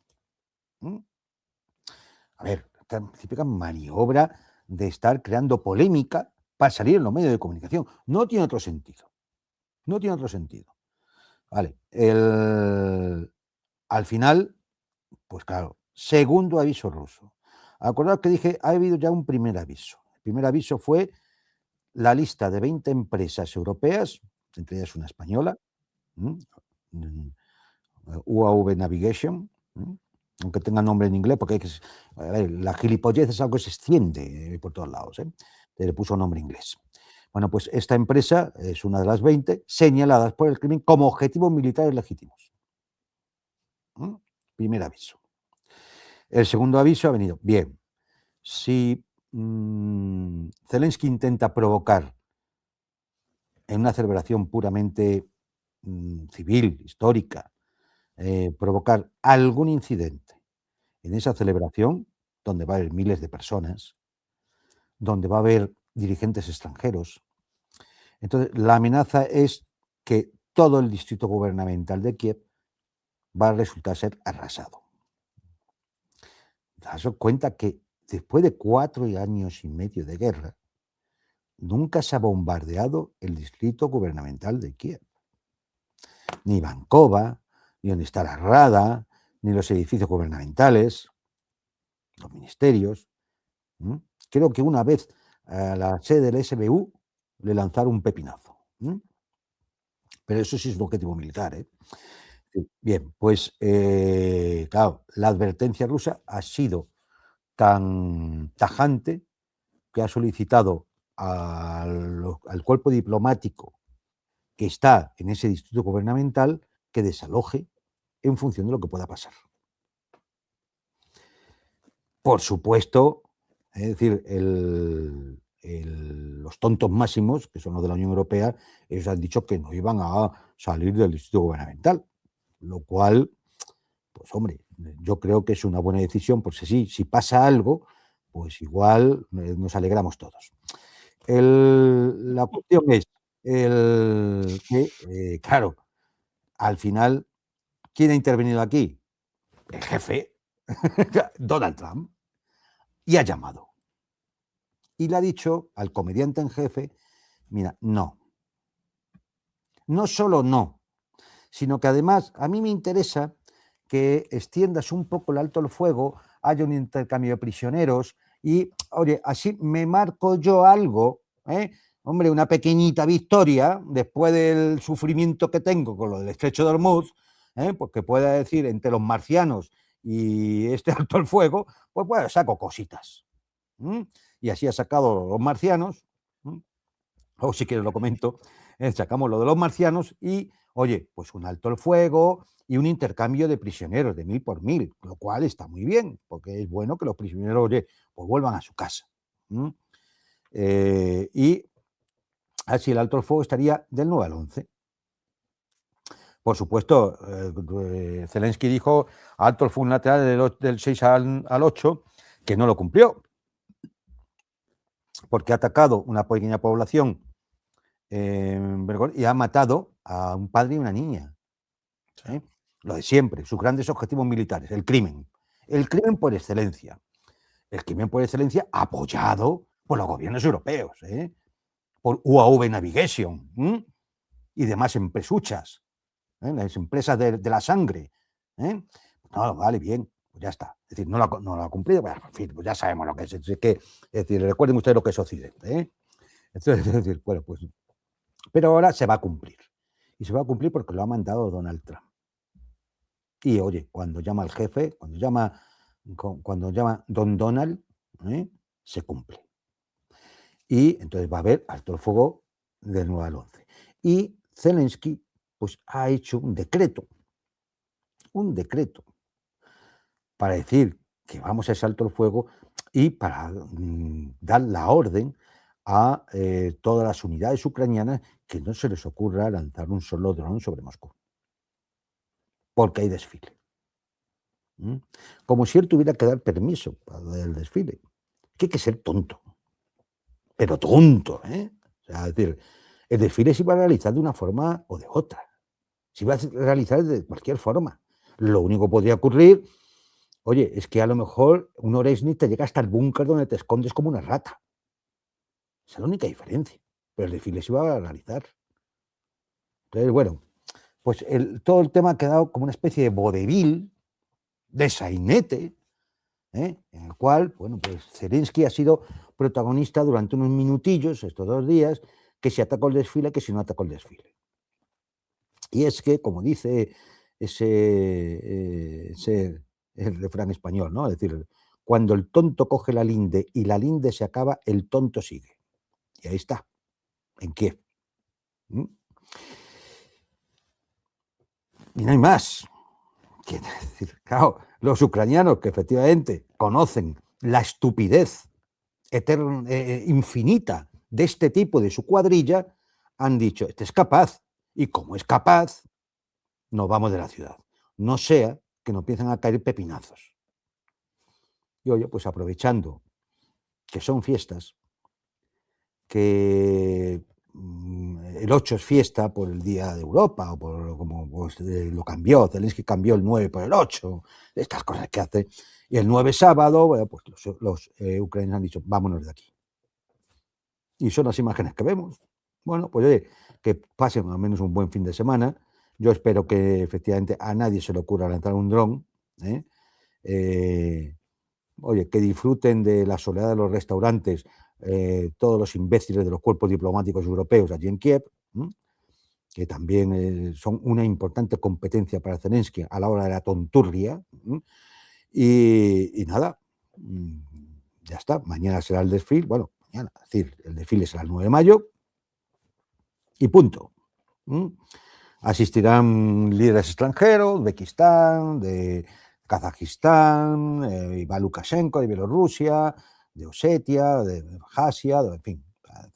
A ver, esta típica maniobra de estar creando polémica para salir en los medios de comunicación. No tiene otro sentido. No tiene otro sentido. Vale. Al final, pues claro, segundo aviso ruso. Acordaos que dije, ha habido ya un primer aviso. El primer aviso fue la lista de 20 empresas europeas, entre ellas una española, UAV Navigation, aunque tenga nombre en inglés, porque a ver, la gilipollez es algo que se extiende por todos lados, le puso nombre inglés. Bueno, pues esta empresa es una de las 20 señaladas por el crimen como objetivos militares legítimos. Primer aviso. El segundo aviso ha venido, bien, si Zelensky intenta provocar en una celebración puramente civil, histórica, provocar algún incidente en esa celebración, donde va a haber miles de personas, donde va a haber dirigentes extranjeros. Entonces, la amenaza es que todo el distrito gubernamental de Kiev va a resultar ser arrasado. Daos cuenta que después de 4 años y medio de guerra, nunca se ha bombardeado el distrito gubernamental de Kiev. Ni Bankova, ni donde está la Rada, ni los edificios gubernamentales, los ministerios. Creo que una vez a la sede del SBU le lanzaron un pepinazo. Pero eso sí es un objetivo militar. Bien, pues claro, la advertencia rusa ha sido tan tajante que ha solicitado al cuerpo diplomático que está en ese distrito gubernamental que desaloje en función de lo que pueda pasar. Por supuesto, es decir, los tontos máximos, que son los de la Unión Europea, ellos han dicho que no iban a salir del distrito gubernamental, lo cual, pues hombre, yo creo que es una buena decisión, porque si pasa algo, pues igual nos alegramos todos. La cuestión es que, claro, al final, ¿quién ha intervenido aquí? El jefe, Donald Trump, y ha llamado. Y le ha dicho al comediante en jefe, mira, no solo no, sino que además a mí me interesa que extiendas un poco el alto el fuego, haya un intercambio de prisioneros y, oye, así me marco yo algo, hombre, una pequeñita victoria después del sufrimiento que tengo con lo del estrecho de Hormuz, pues que pueda decir entre los marcianos y este alto el fuego, pues saco cositas. Y así ha sacado los marcianos, o si quieres lo comento, sacamos lo de los marcianos y, oye, pues un alto el fuego y un intercambio de prisioneros de 1000 por 1000, lo cual está muy bien, porque es bueno que los prisioneros, oye, pues vuelvan a su casa. Y así el alto el fuego estaría del 9 al 11. Por supuesto, Zelensky dijo alto el fuego unilateral del 6 al 8, que no lo cumplió, porque ha atacado una pequeña población y ha matado a un padre y una niña. Lo de siempre, sus grandes objetivos militares, el crimen. El crimen por excelencia. El crimen por excelencia apoyado por los gobiernos europeos, por UAV Navigation y demás empresuchas, las empresas de la sangre. No, vale, bien, pues ya está. Es decir, no lo ha cumplido, bueno, en fin, pues ya sabemos lo que es. Es decir, recuerden ustedes lo que es Occidente. Entonces, es decir, bueno, pues. Pero ahora se va a cumplir. Y se va a cumplir porque lo ha mandado Donald Trump. Y oye, cuando llama al jefe, cuando llama Don Donald, se cumple. Y entonces va a haber alto el fuego del 9 al 11. Y Zelensky pues, ha hecho un decreto para decir que vamos a ese alto el fuego y para dar la orden a todas las unidades ucranianas que no se les ocurra lanzar un solo dron sobre Moscú, porque hay desfile. Como si él tuviera que dar permiso para el desfile. Que hay que ser tonto, pero tonto, O sea, es decir, el desfile se iba a realizar de una forma o de otra. Se iba a realizar de cualquier forma. Lo único que podría ocurrir, oye, es que a lo mejor un Oresnik te llega hasta el búnker donde te escondes como una rata. Esa es la única diferencia. Pero el desfile se iba a realizar. Entonces, bueno, pues todo el tema ha quedado como una especie de vodevil, de sainete, en el cual, bueno, pues Zelensky ha sido protagonista durante unos minutillos, estos 2 días, que si atacó el desfile, que si no atacó el desfile. Y es que, como dice ese el refrán español, ¿no? Es decir, cuando el tonto coge la linde y la linde se acaba, el tonto sigue. Y ahí está, en Kiev. Y no hay más. Quiere decir, claro, los ucranianos que efectivamente conocen la estupidez infinita de este tipo de su cuadrilla, han dicho, este es capaz, y como es capaz, nos vamos de la ciudad. No sea que nos empiezan a caer pepinazos. Y oye, pues aprovechando que son fiestas, que el 8 es fiesta por el Día de Europa, o por como pues, lo cambió, Zelensky cambió el 9 por el 8, estas cosas que hace. Y el 9 sábado, bueno, pues los ucranianos han dicho, vámonos de aquí. Y son las imágenes que vemos. Bueno, pues oye, que pasen al menos un buen fin de semana. Yo espero que efectivamente a nadie se le ocurra lanzar un dron. Oye, que disfruten de la soledad de los restaurantes todos los imbéciles de los cuerpos diplomáticos europeos allí en Kiev, que también son una importante competencia para Zelensky a la hora de la tonturria. Y nada, ya está. Mañana será el desfile. Bueno, mañana, es decir, el desfile será el 9 de mayo y punto. Asistirán líderes extranjeros, Uzbekistán, de Kazajistán, Iván Lukashenko de Bielorrusia, de Osetia, de Abjasia, en fin.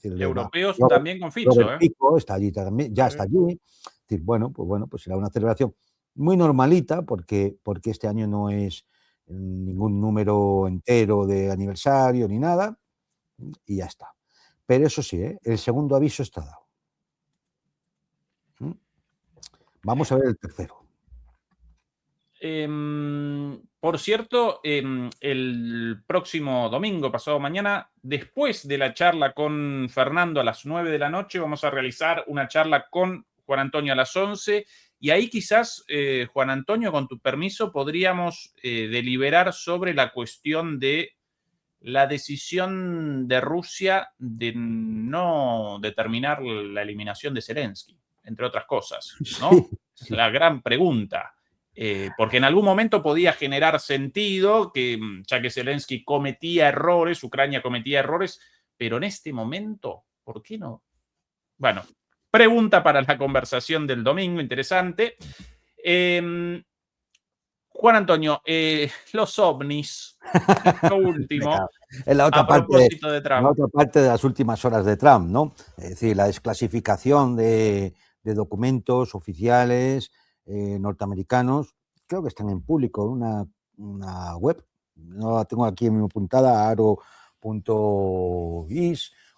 Europeos Robert, también con Robert Fico, ¿eh? Fico está allí también, ya está allí. Es decir, bueno, pues será una celebración muy normalita porque este año no es ningún número entero de aniversario ni nada y ya está. Pero eso sí, el segundo aviso está dado. Vamos a ver el tercero. Por cierto, el próximo domingo, pasado mañana, después de la charla con Fernando a las 9 de la noche, vamos a realizar una charla con Juan Antonio a las 11. Y ahí quizás, Juan Antonio, con tu permiso, podríamos deliberar sobre la cuestión de la decisión de Rusia de no determinar la eliminación de Zelensky, entre otras cosas, ¿no? Sí. Es la gran pregunta. Porque en algún momento podía generar sentido que, ya que Zelensky cometía errores, Ucrania cometía errores, pero en este momento, ¿por qué no? Bueno, pregunta para la conversación del domingo, interesante. Juan Antonio, los ovnis, lo último, Es la a otra propósito de Trump. parte de las últimas horas de Trump, ¿no? Es decir, la desclasificación de documentos oficiales norteamericanos, creo que están en público, una web, no la tengo aquí en mi apuntada, aro.is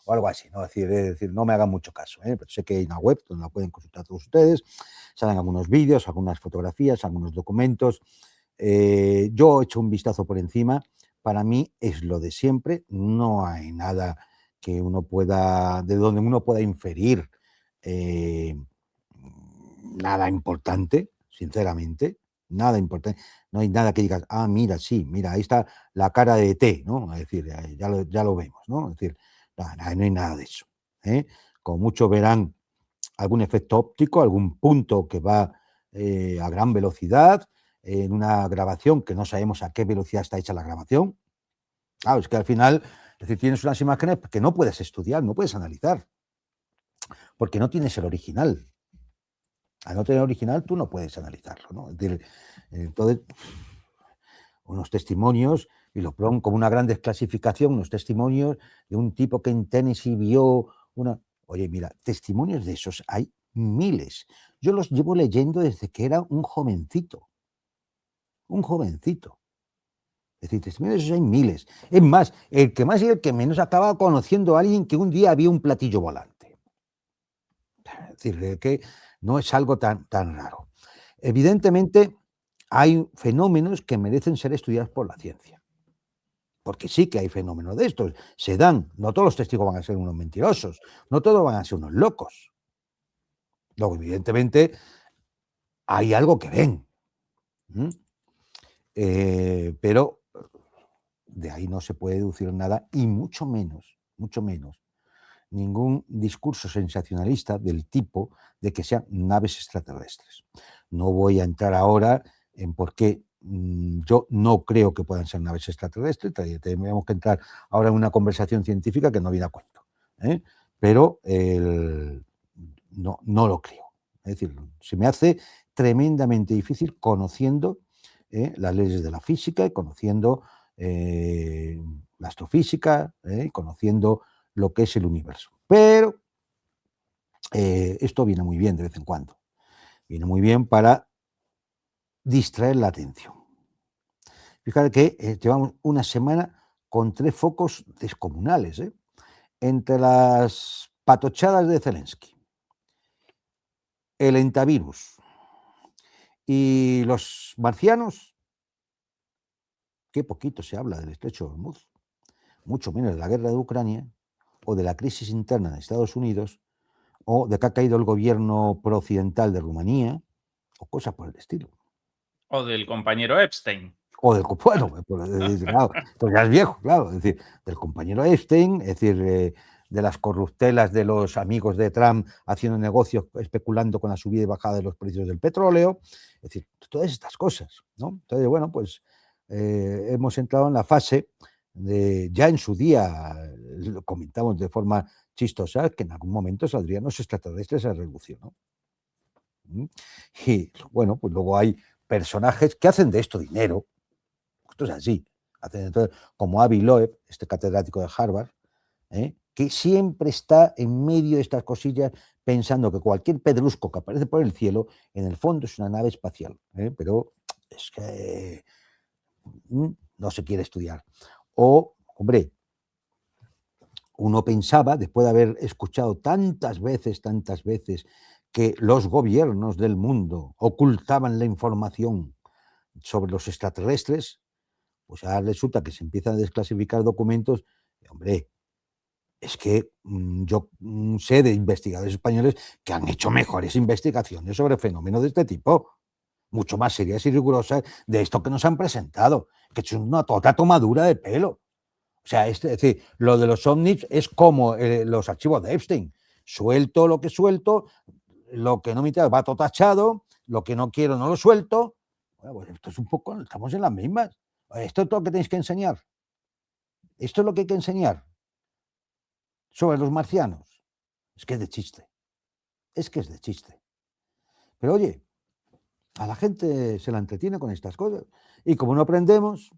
o algo así, ¿no? Es decir, no me hagan mucho caso, pero sé que hay una web donde la pueden consultar todos ustedes, salen algunos vídeos, algunas fotografías, algunos documentos. Yo he hecho un vistazo por encima. Para mí es lo de siempre, no hay nada que uno pueda, de donde uno pueda inferir nada importante, sinceramente, nada importante. No hay nada que digas, mira, sí, mira, ahí está la cara de ET, ¿no? Es decir, ya lo vemos, ¿no? Es decir, no hay nada de eso. Como mucho verán algún efecto óptico, algún punto que va a gran velocidad, en una grabación que no sabemos a qué velocidad está hecha la grabación. Claro, es que al final, es decir, tienes unas imágenes que no puedes estudiar, no puedes analizar, porque no tienes el original. Al no tener original, tú no puedes analizarlo, ¿no? Es decir, entonces, unos testimonios, y lo ponen como una gran desclasificación, unos testimonios de un tipo que en Tennessee vio una... Oye, mira, testimonios de esos hay miles. Yo los llevo leyendo desde que era un jovencito. Un jovencito. Es decir, testimonios de esos hay miles. Es más, el que más y el que menos acaba conociendo a alguien que un día había un platillo volante. Es decir, que no es algo tan raro. Evidentemente, hay fenómenos que merecen ser estudiados por la ciencia. Porque sí que hay fenómenos de estos. Se dan. No todos los testigos van a ser unos mentirosos. No todos van a ser unos locos. Luego, evidentemente, hay algo que ven. Pero de ahí no se puede deducir nada y mucho menos, ningún discurso sensacionalista del tipo de que sean naves extraterrestres. No voy a entrar ahora en por qué yo no creo que puedan ser naves extraterrestres, tenemos que entrar ahora en una conversación científica que no viene a cuento, pero no lo creo. Es decir, se me hace tremendamente difícil conociendo las leyes de la física y conociendo la astrofísica, conociendo lo que es el universo. Pero esto viene muy bien de vez en cuando. Viene muy bien para distraer la atención. Fíjate que llevamos una semana con 3 focos descomunales. Entre las patochadas de Zelensky, el entavirus y los marcianos, qué poquito se habla del estrecho de Hormuz, mucho menos de la guerra de Ucrania o de la crisis interna de Estados Unidos o de que ha caído el gobierno prooccidental de Rumanía o cosas por el estilo. O del compañero Epstein. O del bueno, claro, esto ya es viejo, claro, es decir, del compañero Epstein, es decir, de las corruptelas de los amigos de Trump haciendo negocios, especulando con la subida y bajada de los precios del petróleo, es decir, todas estas cosas, ¿no? Entonces, bueno, pues hemos entrado en la fase de, ya en su día, lo comentamos de forma chistosa, que en algún momento saldrían los extraterrestres a revolución, ¿no? Y bueno, pues luego hay personajes que hacen de esto dinero. Esto es así. Entonces, como Avi Loeb, este catedrático de Harvard, que siempre está en medio de estas cosillas pensando que cualquier pedrusco que aparece por el cielo, en el fondo es una nave espacial. Pero es que no se quiere estudiar. O, hombre, uno pensaba, después de haber escuchado tantas veces, que los gobiernos del mundo ocultaban la información sobre los extraterrestres, pues ahora resulta que se empiezan a desclasificar documentos. Y, hombre, es que yo sé de investigadores españoles que han hecho mejores investigaciones sobre fenómenos de este tipo, mucho más serias y rigurosas de esto que nos han presentado, que es una total tomadura de pelo. O sea, es decir, lo de los ovnis es como los archivos de Epstein. Suelto lo que suelto, lo que no me interesa va todo tachado, lo que no quiero no lo suelto. Bueno, pues esto es un poco, estamos en las mismas. Esto es todo lo que tenéis que enseñar. Esto es lo que hay que enseñar sobre los marcianos. Es que es de chiste. Es que es de chiste. Pero oye, a la gente se la entretiene con estas cosas. Y como no aprendemos,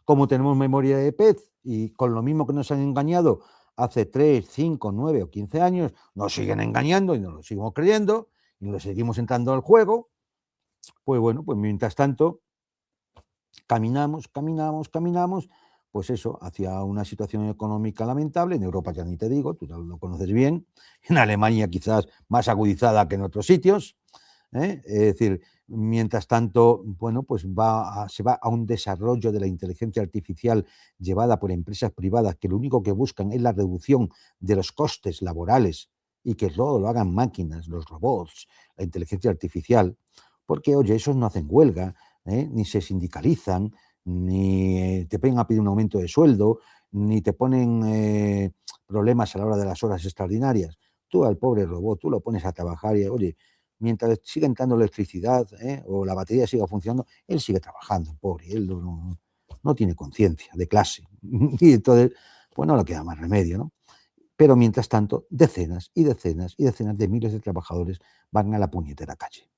como tenemos memoria de pez y con lo mismo que nos han engañado hace 3, 5, 9 o 15 años, nos siguen engañando y nos lo seguimos creyendo y nos seguimos entrando al juego, pues bueno, pues mientras tanto caminamos, pues eso, hacia una situación económica lamentable. En Europa ya ni te digo, tú lo conoces bien, en Alemania quizás más agudizada que en otros sitios, ¿eh? Es decir, mientras tanto, bueno, pues se va a un desarrollo de la inteligencia artificial llevada por empresas privadas que lo único que buscan es la reducción de los costes laborales y que todo lo hagan máquinas, los robots, la inteligencia artificial, porque, oye, esos no hacen huelga, ni se sindicalizan, ni te ponen a pedir un aumento de sueldo, ni te ponen problemas a la hora de las horas extraordinarias. Tú al pobre robot, tú lo pones a trabajar y, oye, mientras siga entrando electricidad o la batería siga funcionando, él sigue trabajando, pobre, él no tiene conciencia de clase. Y entonces, pues no le queda más remedio, ¿no? Pero mientras tanto, decenas y decenas y decenas de miles de trabajadores van a la puñetera calle.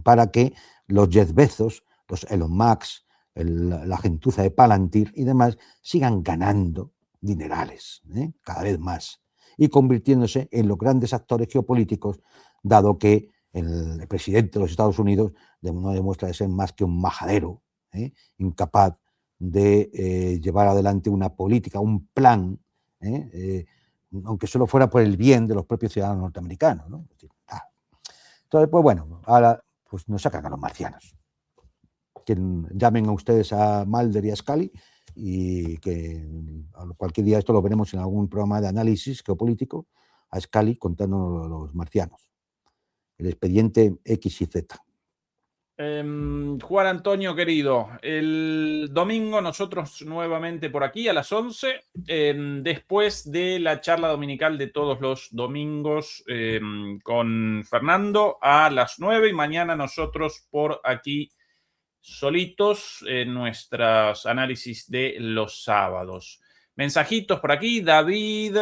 Para que los Jeff Bezos, los Elon Musk, la gentuza de Palantir y demás sigan ganando dinerales, cada vez más, y convirtiéndose en los grandes actores geopolíticos, dado que el presidente de los Estados Unidos no demuestra de ser más que un majadero, incapaz de llevar adelante una política, un plan, aunque solo fuera por el bien de los propios ciudadanos norteamericanos, ¿no? Entonces, pues bueno, ahora pues nos sacan a los marcianos. Que llamen a ustedes a Mulder y a Scully y que cualquier día esto lo veremos en algún programa de análisis geopolítico, a Scully contándonos los marcianos. El expediente X y Z. Juan Antonio, querido, el domingo nosotros nuevamente por aquí a las 11, después de la charla dominical de todos los domingos con Fernando a las 9 y mañana nosotros por aquí solitos en nuestros análisis de los sábados. Mensajitos por aquí, David,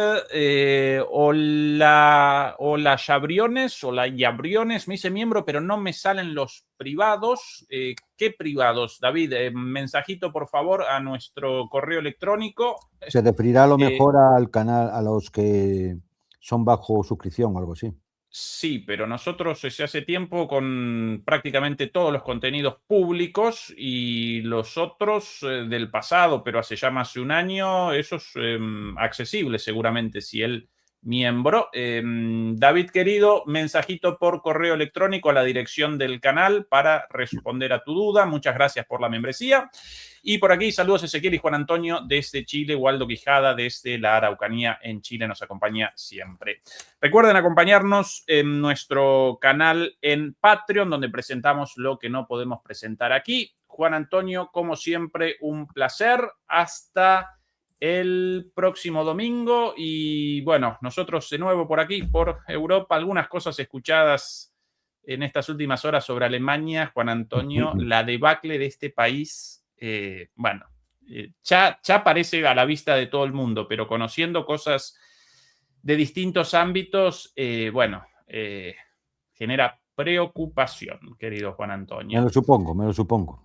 hola Yabriones, hola Yabriones, me hice miembro, pero no me salen los privados. ¿Qué privados, David? Mensajito, por favor, a nuestro correo electrónico. Se referirá a lo mejor al canal, a los que son bajo suscripción o algo así. Sí, pero nosotros desde hace tiempo con prácticamente todos los contenidos públicos y los otros del pasado, pero hace ya más de un año, esos accesibles seguramente si él miembro. David, querido, mensajito por correo electrónico a la dirección del canal para responder a tu duda. Muchas gracias por la membresía. Y por aquí, saludos Ezequiel y Juan Antonio desde Chile. Waldo Quijada desde la Araucanía en Chile nos acompaña siempre. Recuerden acompañarnos en nuestro canal en Patreon, donde presentamos lo que no podemos presentar aquí. Juan Antonio, como siempre, un placer. Hasta el próximo domingo y bueno, nosotros de nuevo por aquí, por Europa, algunas cosas escuchadas en estas últimas horas sobre Alemania, Juan Antonio, la debacle de este país, ya parece a la vista de todo el mundo, pero conociendo cosas de distintos ámbitos, genera preocupación, querido Juan Antonio. Me lo supongo.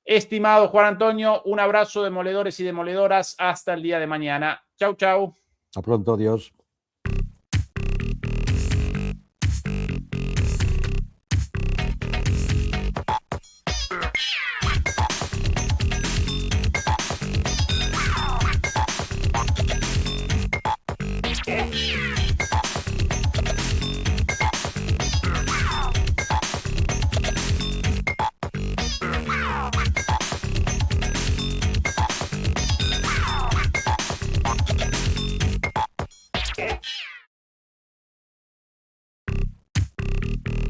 Estimado Juan Antonio, un abrazo, demoledores y demoledoras. Hasta el día de mañana. Chau, chau. A pronto, adiós.